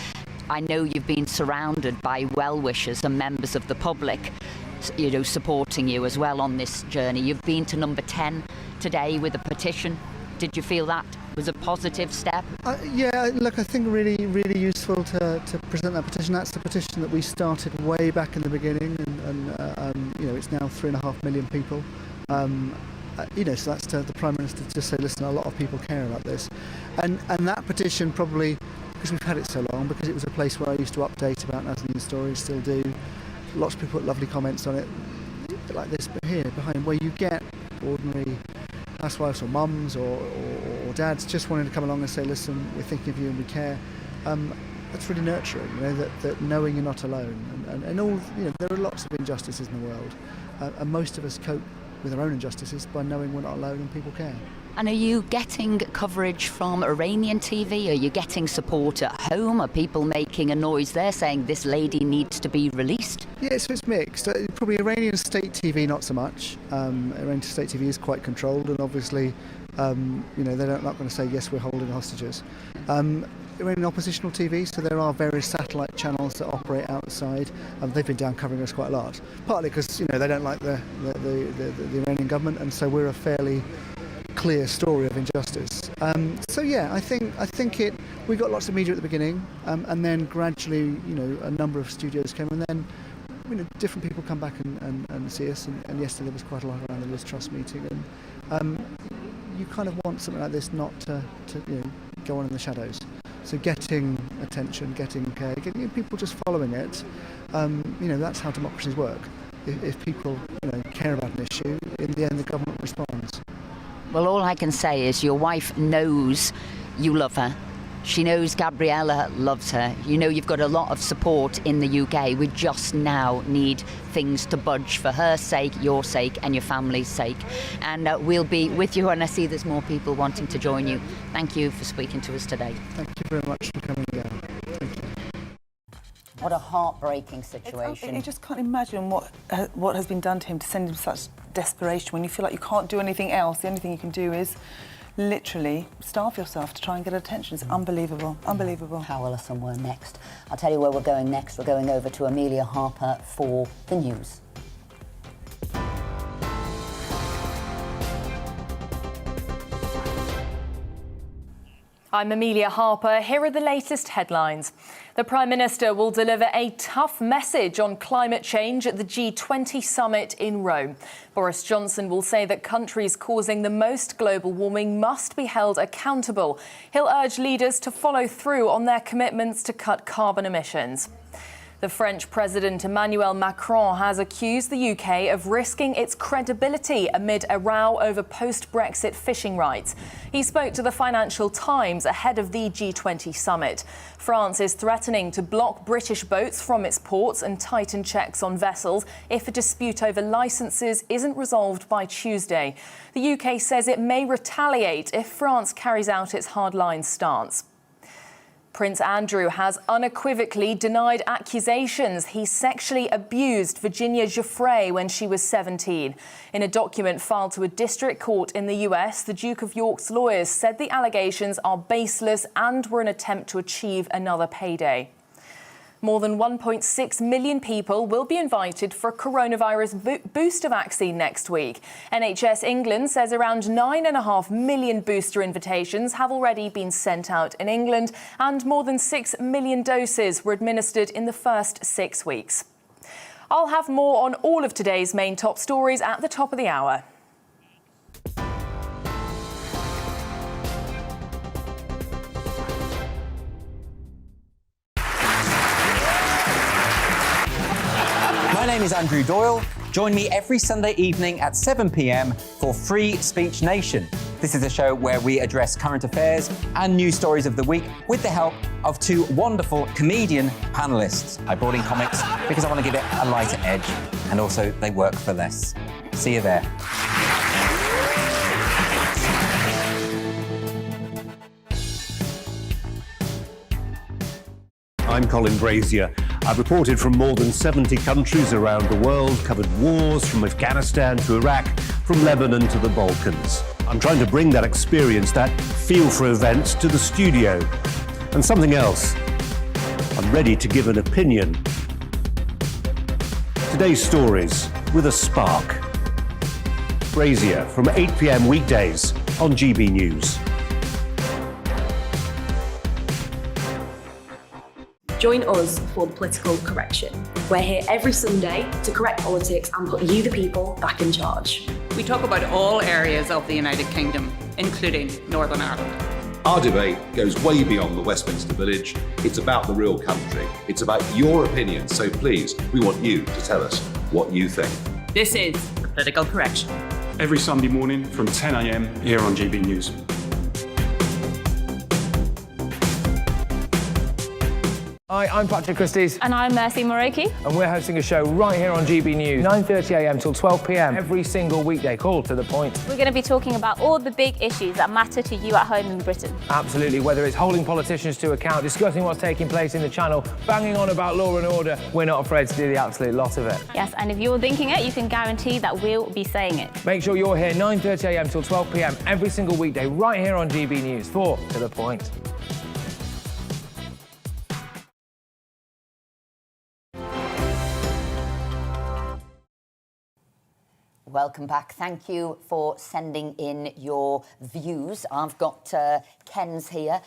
I know you've been surrounded by well-wishers and members of the public, supporting you as well on this journey. You've been to number 10 today with a petition. Did you feel that was a positive step? Yeah, look, I think really, really useful to present that petition. That's the petition that we started way back in the beginning, and it's now 3.5 million people. So that's to the Prime Minister to just say, listen, a lot of people care about this. And that petition probably, because we've had it so long, because it was a place where I used to update about Nazanin's stories, still do. Lots of people put lovely comments on it, like this here behind, where you get ordinary housewives or mums or dads just wanting to come along and say, listen, we're thinking of you and we care. That's really nurturing, that knowing you're not alone. And all, there are lots of injustices in the world, and most of us cope with our own injustices by knowing we're not alone and people care. And are you getting coverage from Iranian TV? Are you getting support at home? Are people making a noise there saying this lady needs to be released? Yeah, so it's mixed. Probably Iranian state TV not so much. Iranian state TV is quite controlled, and obviously, they're not going to say yes, we're holding hostages. Iranian oppositional TV, so there are various satellite channels that operate outside. They've been down covering us quite a lot, partly because they don't like the Iranian government, and so we're a fairly clear story of injustice. I think we got lots of media at the beginning, and then gradually, a number of studios came, and then different people come back and see us. And yesterday there was quite a lot around the Liz Truss meeting, and you kind of want something like this not to go on in the shadows. So getting attention, getting care, getting people just following it. That's how democracies work. If people care about an issue, in the end the government responds. Well, all I can say is your wife knows you love her. She knows Gabriella loves her. You've got a lot of support in the UK. We just now need things to budge for her sake, your sake, and your family's sake. And we'll be with you, and I see there's more people wanting to join you. Thank you for speaking to us today. Thank you very much for coming down. Thank you. What a heartbreaking situation. I just can't imagine what has been done to him to send him such desperation when you feel like you can't do anything else. The only thing you can do is literally starve yourself to try and get attention. It's unbelievable, unbelievable. Powerless, and we're next. I'll tell you where we're going next. We're going over to Amelia Harper for the news. I'm Amelia Harper. Here are the latest headlines. The Prime Minister will deliver a tough message on climate change at the G20 summit in Rome. Boris Johnson will say that countries causing the most global warming must be held accountable. He'll urge leaders to follow through on their commitments to cut carbon emissions. The French President Emmanuel Macron has accused the UK of risking its credibility amid a row over post-Brexit fishing rights. He spoke to the Financial Times ahead of the G20 summit. France is threatening to block British boats from its ports and tighten checks on vessels if a dispute over licences isn't resolved by Tuesday. The UK says it may retaliate if France carries out its hardline stance. Prince Andrew has unequivocally denied accusations he sexually abused Virginia Giuffre when she was 17. In a document filed to a district court in the US, the Duke of York's lawyers said the allegations are baseless and were an attempt to achieve another payday. More than 1.6 million people will be invited for a coronavirus booster vaccine next week. NHS England says around 9.5 million booster invitations have already been sent out in England, and more than 6 million doses were administered in the first 6 weeks. I'll have more on all of today's main top stories at the top of the hour. My name is Andrew Doyle. Join me every Sunday evening at 7 p.m. for Free Speech Nation. This is a show where we address current affairs and news stories of the week with the help of two wonderful comedian panellists. I brought in comics because I want to give it a lighter edge, and also they work for less. See you there. I'm Colin Brazier. I've reported from more than 70 countries around the world, covered wars from Afghanistan to Iraq, from Lebanon to the Balkans. I'm trying to bring that experience, that feel for events, to the studio. And something else, I'm ready to give an opinion. Today's stories with a spark. Brazier from 8 p.m. weekdays on GB News. Join us for the political correction. We're here every Sunday to correct politics and put you, the people, back in charge. We talk about all areas of the United Kingdom, including Northern Ireland. Our debate goes way beyond the Westminster Village. It's about the real country. It's about your opinion. So please, we want you to tell us what you think. This is the political correction. Every Sunday morning from 10 a.m. here on GB News. Hi, I'm Patrick Christie's. And I'm Mercy Moroki. And we're hosting a show right here on GB News, 9:30am till 12pm, every single weekday. Call to the point. We're going to be talking about all the big issues that matter to you at home in Britain. Absolutely, whether it's holding politicians to account, discussing what's taking place in the Channel, banging on about law and order, we're not afraid to do the absolute lot of it. Yes, and if you're thinking it, you can guarantee that we'll be saying it. Make sure you're here 9:30am till 12pm, every single weekday, right here on GB News, for To the Point. Welcome back. Thank you for sending in your views. I've got Ken's here.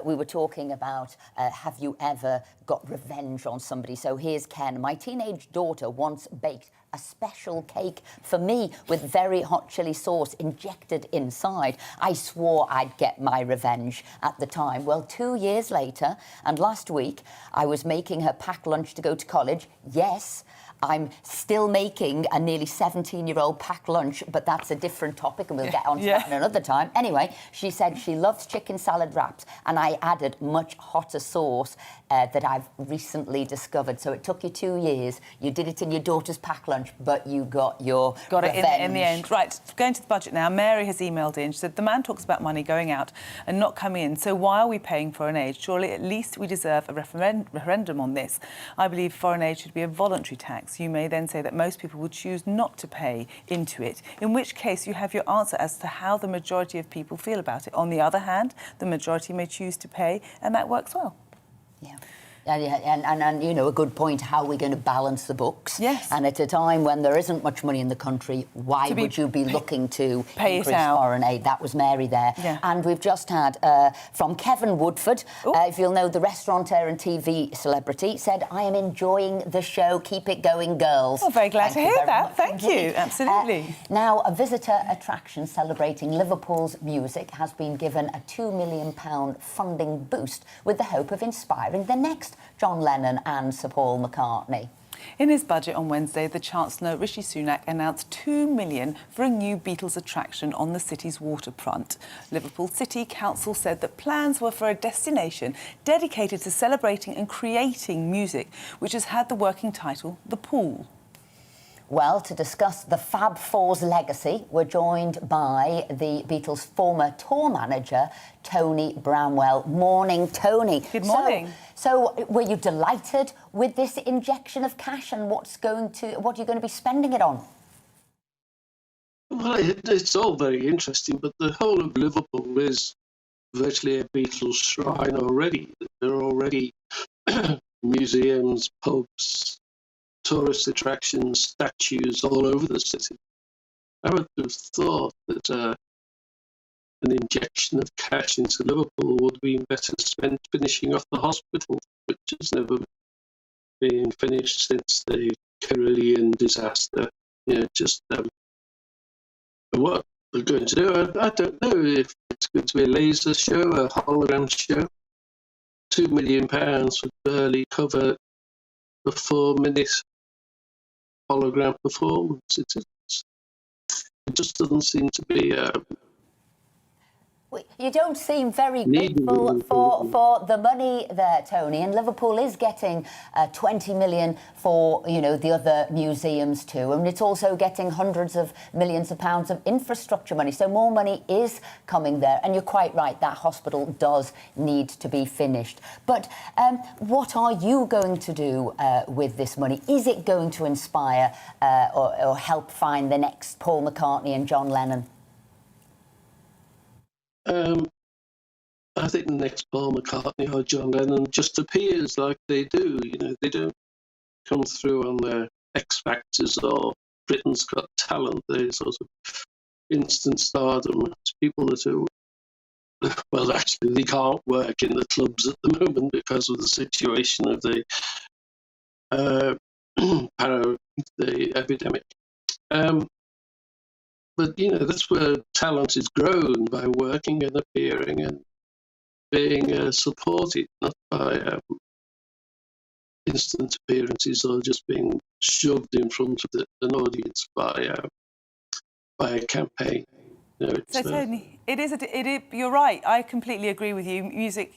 We were talking about have you ever got revenge on somebody? So here's Ken. My teenage daughter once baked a special cake for me with very hot chili sauce injected inside. I swore I'd get my revenge at the time. Well, 2 years later, and last week, I was making her pack lunch to go to college. Yes, I'm still making a nearly 17-year-old pack lunch, but that's a different topic, and we'll get on to that another time. Anyway, she said she loves chicken salad wraps, and I added much hotter sauce that I've recently discovered. So it took you 2 years. You did it in your daughter's pack lunch, but you got your revenge. It in the end. Right, going to the budget now. Mary has emailed in. She said, the man talks about money going out and not coming in, so why are we paying foreign aid? Surely at least we deserve a referendum on this. I believe foreign aid should be a voluntary tax. You may then say that most people would choose not to pay into it, in which case you have your answer as to how the majority of people feel about it. On the other hand, the majority may choose to pay, and that works well. Yeah. And you know, a good point, how are we going to balance the books? Yes. And at a time when there isn't much money in the country, why would you be looking to increase foreign aid? That was Mary there. Yeah. And we've just had from Kevin Woodford, if you'll know, the restaurateur and TV celebrity, said, I am enjoying the show. Keep it going, girls. Well, very glad to hear that. Thank you. Absolutely. Now, a visitor attraction celebrating Liverpool's music has been given a £2 million funding boost with the hope of inspiring the next John Lennon and Sir Paul McCartney. In his budget on Wednesday, the Chancellor, Rishi Sunak, announced £2 million for a new Beatles attraction on the city's waterfront. Liverpool City Council said that plans were for a destination dedicated to celebrating and creating music, which has had the working title The Pool. Well, to discuss the Fab Four's legacy, we're joined by the Beatles' former tour manager, Tony Bramwell. Morning, Tony. Good morning. So were you delighted with this injection of cash, and what are you going to be spending it on? Well, it's all very interesting, but the whole of Liverpool is virtually a Beatles shrine already. There are already museums, pubs, tourist attractions, statues all over the city. I would have thought that an injection of cash into Liverpool would be better spent finishing off the hospital, which has never been finished since the Carillion disaster. What we're going to do, I don't know if it's going to be a laser show, a hologram show. £2 million would barely cover the 4-minute hologram performance. It just doesn't seem to be. You don't seem very grateful for the money there, Tony. And Liverpool is getting 20 million for, you know, the other museums too. And it's also getting hundreds of millions of pounds of infrastructure money. So more money is coming there. And you're quite right, that hospital does need to be finished. But what are you going to do with this money? Is it going to inspire or help find the next Paul McCartney and John Lennon? I think the next Paul McCartney or John Lennon just appears like they do. You know, they don't come through on their X Factors or Britain's Got Talent. They sort of instant stardom. It's people that are, well, actually, they can't work in the clubs at the moment because of the situation of the epidemic. But, you know, that's where talent is grown, by working and appearing and being supported, not by instant appearances or just being shoved in front of an audience by a campaign. You know, So, Tony, It is. You're right. I completely agree with you. Music,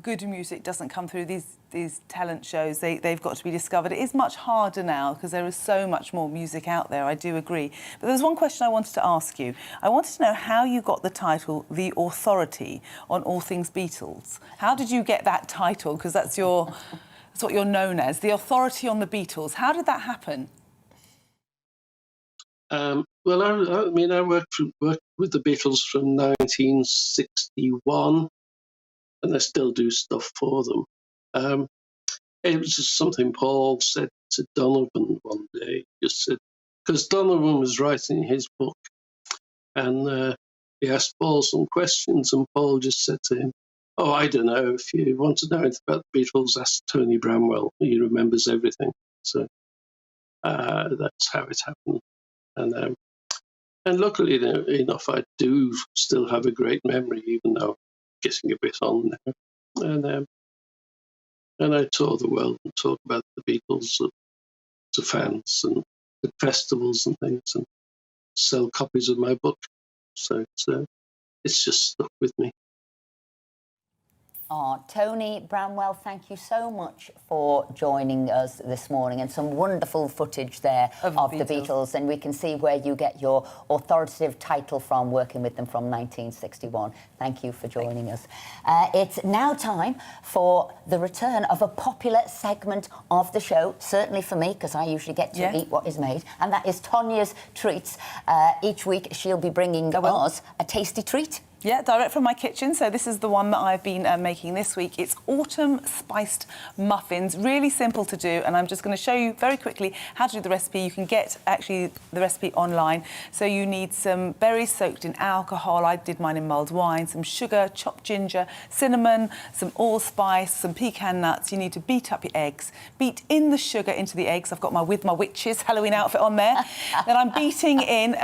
good music doesn't come through these talent shows. They've got to be discovered. It is much harder now because there is so much more music out there. I do agree. But there's one question I wanted to ask you. I wanted to know how you got the title, The Authority on All Things Beatles. How did you get that title? Because that's what you're known as, The Authority on the Beatles. How did that happen? Well, I worked with the Beatles from 1961, and I still do stuff for them. It was just something Paul said to Donovan one day. Just said, because Donovan was writing his book, and he asked Paul some questions, and Paul just said to him, "Oh, I don't know. If you want to know anything about the Beatles, ask Tony Bramwell. He remembers everything." So that's how it happened. And luckily enough, I do still have a great memory, even though I'm getting a bit on now. And I tour the world and talk about the Beatles to fans and at festivals and things, and sell copies of my book. So it's just stuck with me. Oh, Tony Bramwell, thank you so much for joining us this morning, and some wonderful footage there of the Beatles, and we can see where you get your authoritative title from, working with them from 1961. Thank you for joining us. It's now time for the return of a popular segment of the show, certainly for me, because I usually get to eat what is made, and that is Tonya's Treats. Each week she'll be bringing us a tasty treat. Yeah, direct from my kitchen. So this is the one that I've been making this week. It's autumn spiced muffins. Really simple to do, and I'm just going to show you very quickly how to do the recipe. You can get actually the recipe online. So you need some berries soaked in alcohol. I did mine in mulled wine. Some sugar, chopped ginger, cinnamon, some allspice, some pecan nuts. You need to beat up your eggs. Beat in the sugar into the eggs. I've got my With My Witches Halloween outfit on there. Then I'm beating in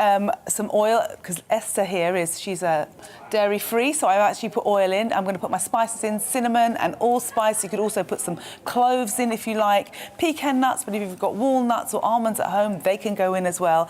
some oil, because Esther here she's a dairy-free, so I've actually put oil in. I'm going to put my spices in, cinnamon and allspice. You could also put some cloves in if you like, pecan nuts, but if you've got walnuts or almonds at home, they can go in as well.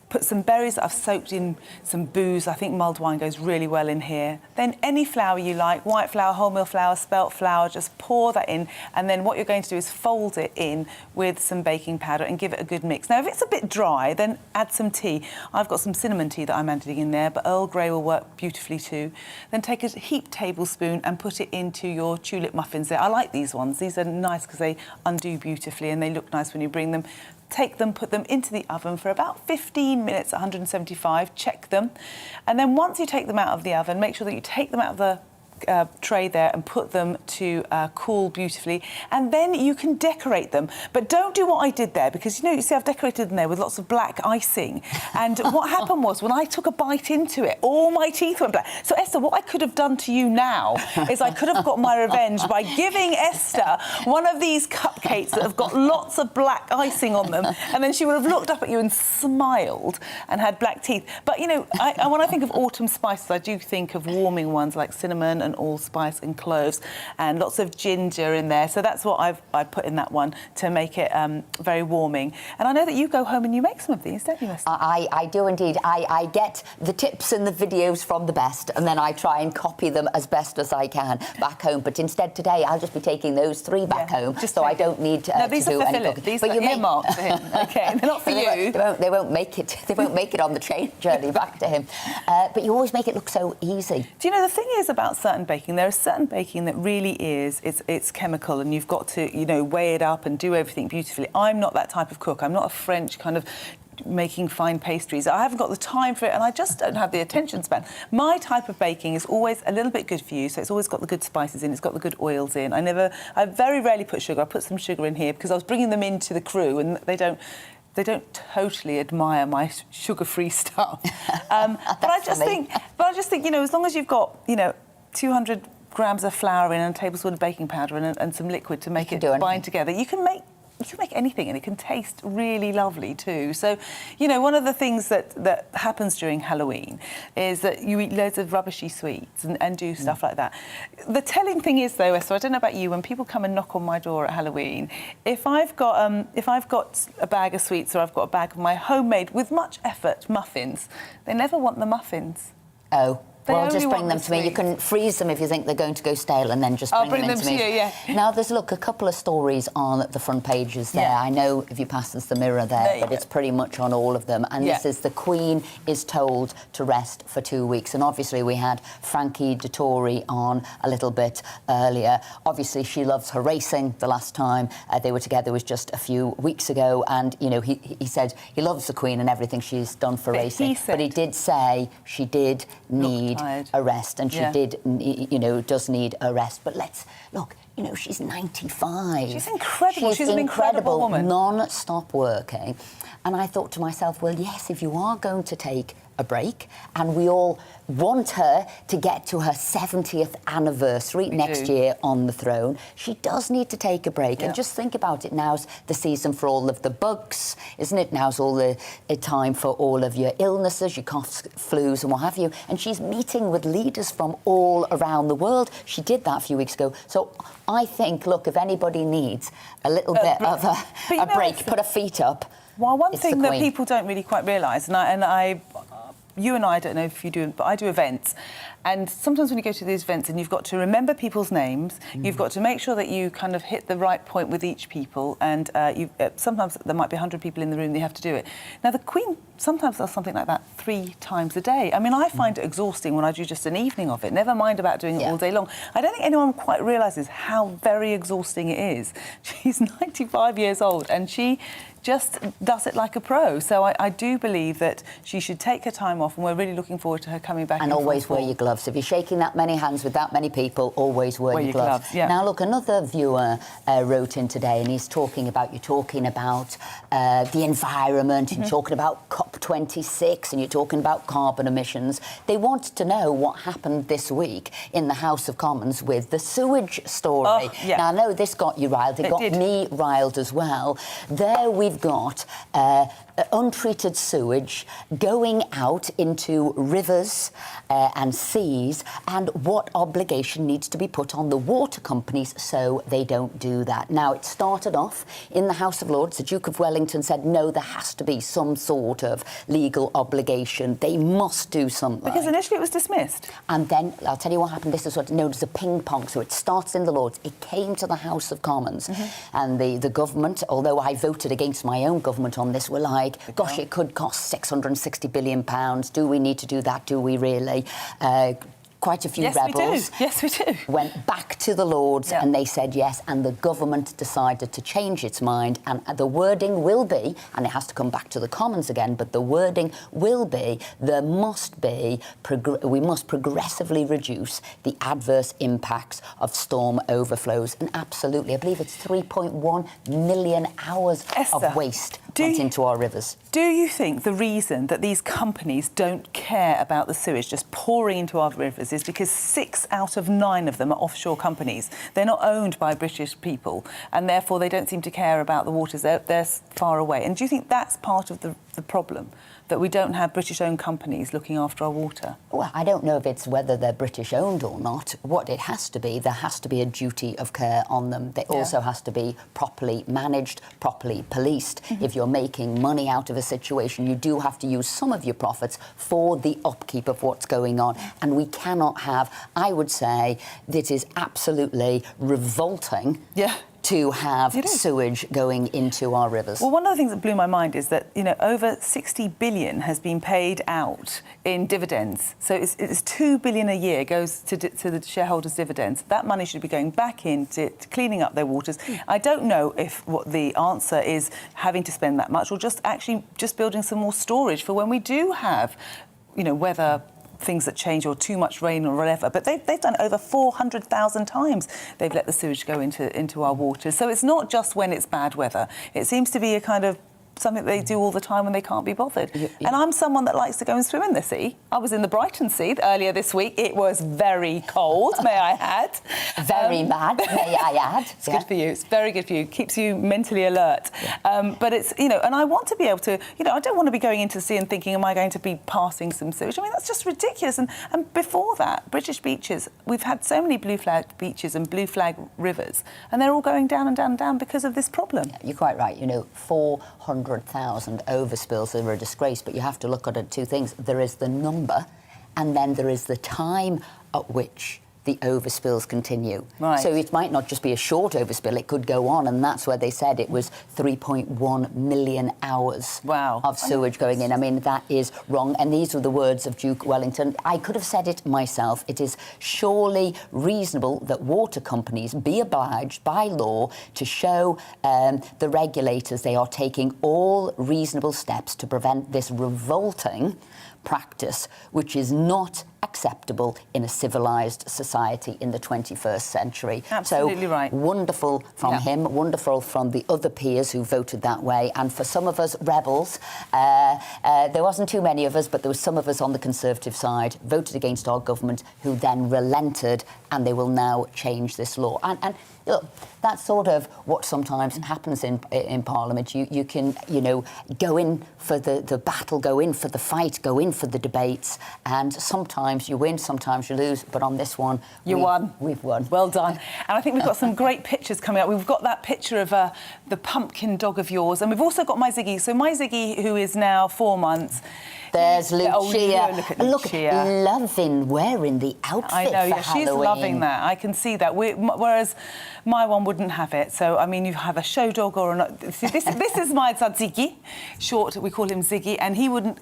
Put some berries that I've soaked in some booze. I think mulled wine goes really well in here. Then any flour you like, white flour, wholemeal flour, spelt flour, just pour that in. And then what you're going to do is fold it in with some baking powder and give it a good mix. Now, if it's a bit dry, then add some tea. I've got some cinnamon tea that I'm adding in there, but Earl Grey will work beautifully too. Then take a heaped tablespoon and put it into your tulip muffins there. I like these ones. These are nice because they undo beautifully and they look nice when you bring them. Take them, put them into the oven for about 15 minutes at 175, check them. And then once you take them out of the oven, make sure that you take them out of the tray there and put them to cool beautifully, and then you can decorate them. But don't do what I did there, because you see I've decorated them there with lots of black icing, and what happened was when I took a bite into it, all my teeth went black. So Esther, what I could have done to you now is I could have got my revenge by giving Esther one of these cupcakes that have got lots of black icing on them, and then she would have looked up at you and smiled and had black teeth. But when I think of autumn spices, I do think of warming ones like cinnamon and allspice and cloves, and lots of ginger in there. So that's what I put in that one to make it very warming. And I know that you go home and you make some of these, don't you, Esther? I do indeed. I get the tips and the videos from the best, and then I try and copy them as best as I can back home. But instead today, I'll just be taking those 3 back home, just so I don't need to do any cooking. These are earmarked for him. Okay, they're not for you. They won't make it. They won't make it on the train journey back to him. But you always make it look so easy. Do you know, the thing is about certain baking, there is certain baking that really is, it's chemical, and you've got to, weigh it up and do everything beautifully. I'm not that type of cook. I'm not a French kind of making fine pastries. I haven't got the time for it, and I just don't have the attention span. My type of baking is always a little bit good for you, so it's always got the good spices in, it's got the good oils in. I very rarely put sugar. I put some sugar in here because I was bringing them into the crew, and they don't totally admire my sugar-free stuff. But I just think, as long as you've got, 200 grams of flour in and a tablespoon of baking powder and some liquid to make it bind together, you can make anything, and it can taste really lovely too. So, one of the things that happens during Halloween is that you eat loads of rubbishy sweets and do stuff like that. The telling thing is, though, Esther, I don't know about you, when people come and knock on my door at Halloween, if I've got a bag of sweets, or I've got a bag of my homemade, with much effort, muffins, they never want the muffins. Oh. Well, just bring them to me. You can freeze them if you think they're going to go stale, and then just bring them to me. Yeah. Now, there's, look, a couple of stories on the front pages there. I know if you pass us the mirror there, but it's pretty much on all of them. And this is: the Queen is told to rest for 2 weeks. And obviously we had Frankie Dettori on a little bit earlier. Obviously she loves her racing. The last time they were together was just a few weeks ago, and, you know, he said he loves the Queen and everything she's done for racing. But he did say she did need a rest, and she did, you know, does need a rest. But let's look, you know, she's 95. She's incredible. She's an incredible woman. Non-stop working. And I thought to myself, well, yes, if you are going to take a break, and we all want her to get to her 70th anniversary next year on the throne, she does need to take a break. And just think about it, now's the season for all of the bugs, isn't it? Now's all the time for all of your illnesses, your coughs, flus and what have you. And she's meeting with leaders from all around the world. She did that a few weeks ago. So I think, look, if anybody needs a little bit of a break, put her feet up. Well, one thing that people don't really quite realise, you and I don't know if you do, but I do events. And sometimes when you go to these events and you've got to remember people's names, you've got to make sure that you kind of hit the right point with each people, and sometimes there might be 100 people in the room, you have to do it. Now, the Queen sometimes does something like that 3 times a day. I mean, I find it exhausting when I do just an evening of it, never mind about doing it all day long. I don't think anyone quite realises how very exhausting it is. She's 95 years old, and she just does it like a pro. So I do believe that she should take her time off, and we're really looking forward to her coming back. And always wear your gloves. If you're shaking that many hands with that many people, always wear your gloves. Now, look, another viewer wrote in today, and he's talking about, the environment, and you're talking about COP26, and you're talking about carbon emissions. They want to know what happened this week in the House of Commons with the sewage story. Now, I know this got you riled. It got me riled as well. There we've got untreated sewage going out into rivers and seas, and what obligation needs to be put on the water companies so they don't do that. Now, it started off in the House of Lords. The Duke of Wellington said, no, there has to be some sort of legal obligation. They must do something. Because initially it was dismissed. And then, I'll tell you what happened. This is what's known as a ping-pong. So it starts in the Lords. It came to the House of Commons. And the government, although I voted against my own government on this, were like, gosh, it could cost £660 billion. Do we need to do that? Do we really? Quite a few rebels went back to the Lords and they said yes, and the government decided to change its mind, and the wording will be, and it has to come back to the Commons again, but the wording will be, we must progressively reduce the adverse impacts of storm overflows. And absolutely, I believe it's 3.1 million hours of waste went into our rivers. Do you think the reason that these companies don't care about the sewage just pouring into our rivers is because 6 out of 9 of them are offshore companies? They're not owned by British people, and therefore they don't seem to care about the waters. They're far away. And do you think that's part of the problem, that we don't have British-owned companies looking after our water? Well, I don't know if it's whether they're British-owned or not. What it has to be, there has to be a duty of care on them. They also has to be properly managed, properly policed. If you're making money out of a situation, you do have to use some of your profits for the upkeep of what's going on. And we cannot have, I would say, this is absolutely revolting. To have sewage going into our rivers. Well, one of the things that blew my mind is that, you know, over 60 billion has been paid out in dividends. So it's 2 billion a year goes to the shareholders' dividends. That money should be going back into cleaning up their waters. I don't know if what the answer is having to spend that much, or just building some more storage for when we do have, you know, weather things that change, or too much rain or whatever. But they've done it over 400,000 times. They've let the sewage go into our waters. So it's not just when it's bad weather. It seems to be a kind of something they do all the time when they can't be bothered. And I'm someone that likes to go and swim in the sea. I was in the Brighton Sea earlier this week. It was very cold, may I add. Very mad, may I add. It's good for you. It's very good for you. Keeps you mentally alert. But it's, you know, and I want to be able to, you know, I don't want to be going into the sea and thinking, am I going to be passing some sewage? I mean, that's just ridiculous. And before that, British beaches, we've had so many blue flag beaches and blue flag rivers, and they're all going down and down and down because of this problem. You're quite right. You know, 400,000 overspills are a disgrace, but you have to look at it, 2 things. There is the number, and then there is the time at which the overspills continue. Right. So it might not just be a short overspill, it could go on, and that's where they said it was 3.1 million hours of sewage going in. I mean, that is wrong, and these were the words of Duke Wellington. I could have said it myself. It is surely reasonable that water companies be obliged by law to show the regulators they are taking all reasonable steps to prevent this revolting practice, which is not acceptable in a civilised society in the 21st century. Absolutely so, right. Wonderful from him, wonderful from the other peers who voted that way, and for some of us rebels, there wasn't too many of us, but there were some of us on the Conservative side, voted against our government, who then relented, and they will now change this law. And look, that's sort of what sometimes happens in Parliament. You can, go in for the battle, go in for the fight, go in for the debates, and sometimes you win, sometimes you lose, but on this one, we've won. Well done. And I think we've got some great pictures coming up. We've got that picture of the pumpkin dog of yours, and we've also got my Ziggy. So my Ziggy, who is now 4 months. There's Lucia. Look at Lucia. Loving wearing the outfit I know, for she's Halloween. loving that. I can see that. Whereas my one wouldn't have it. So, I mean, you have a show dog or not. This is my Ziggy. Short, we call him Ziggy, and he wouldn't.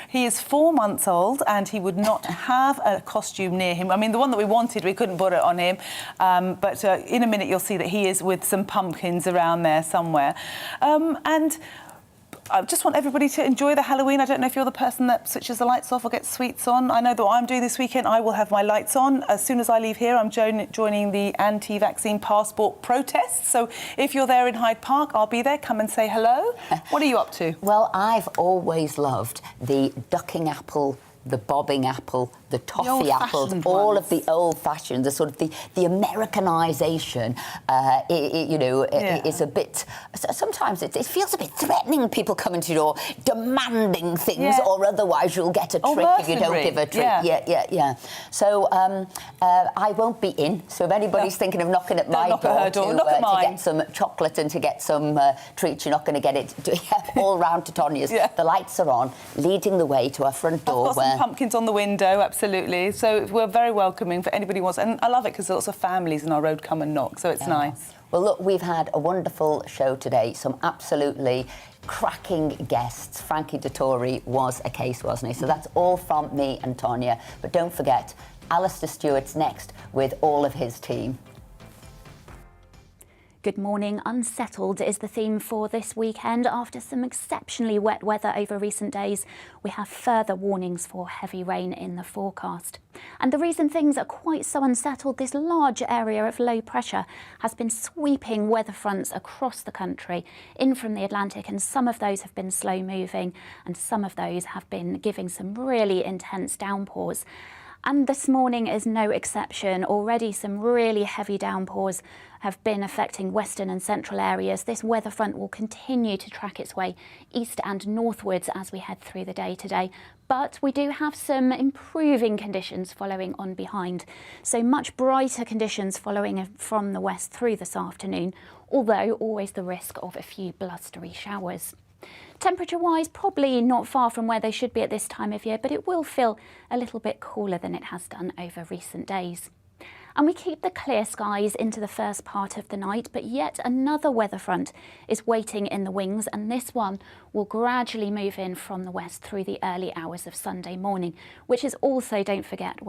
He is 4 months old, and he would not have a costume near him. I mean, the one that we wanted, we couldn't put it on him. But in a minute, you'll see that he is with some pumpkins around there somewhere. And I just want everybody to enjoy the Halloween. I don't know if you're the person that switches the lights off or gets sweets on. I know that what I'm doing this weekend, I will have my lights on. As soon as I leave here, I'm joining the anti-vaccine passport protest. So if you're there in Hyde Park, I'll be there. Come and say hello. What are you up to? Well, I've always loved the ducking apple, the bobbing apple, the toffee apples, all of the old-fashioned, the sort of the Americanisation, is a bit. Sometimes it feels a bit threatening. People coming to your door demanding things, or otherwise you'll get a treat if you don't give a treat. Yeah. So I won't be in. So if anybody's thinking of knocking at my door to get some chocolate and to get some treats, you're not going to get it all round to Tonia's. The lights are on, leading the way to our front door. I've got some pumpkins on the window. Absolutely. So we're very welcoming for anybody who wants. And I love it because lots of families in our road come and knock, so it's nice. Well, look, we've had a wonderful show today. Some absolutely cracking guests. Frankie Dettori was a case, wasn't he? So that's all from me and Tonia. But don't forget, Alistair Stewart's next with all of his team. Good morning. Unsettled is the theme for this weekend. After some exceptionally wet weather over recent days, we have further warnings for heavy rain in the forecast. And the reason things are quite so unsettled, this large area of low pressure has been sweeping weather fronts across the country in from the Atlantic, and some of those have been slow moving and some of those have been giving some really intense downpours. And this morning is no exception. Already some really heavy downpours have been affecting western and central areas. This weather front will continue to track its way east and northwards as we head through the day today. But we do have some improving conditions following on behind. So much brighter conditions following from the west through this afternoon, although always the risk of a few blustery showers. Temperature-wise, probably not far from where they should be at this time of year, but it will feel a little bit cooler than it has done over recent days. And we keep the clear skies into the first part of the night, but yet another weather front is waiting in the wings, and this one will gradually move in from the west through the early hours of Sunday morning, which is also, don't forget, when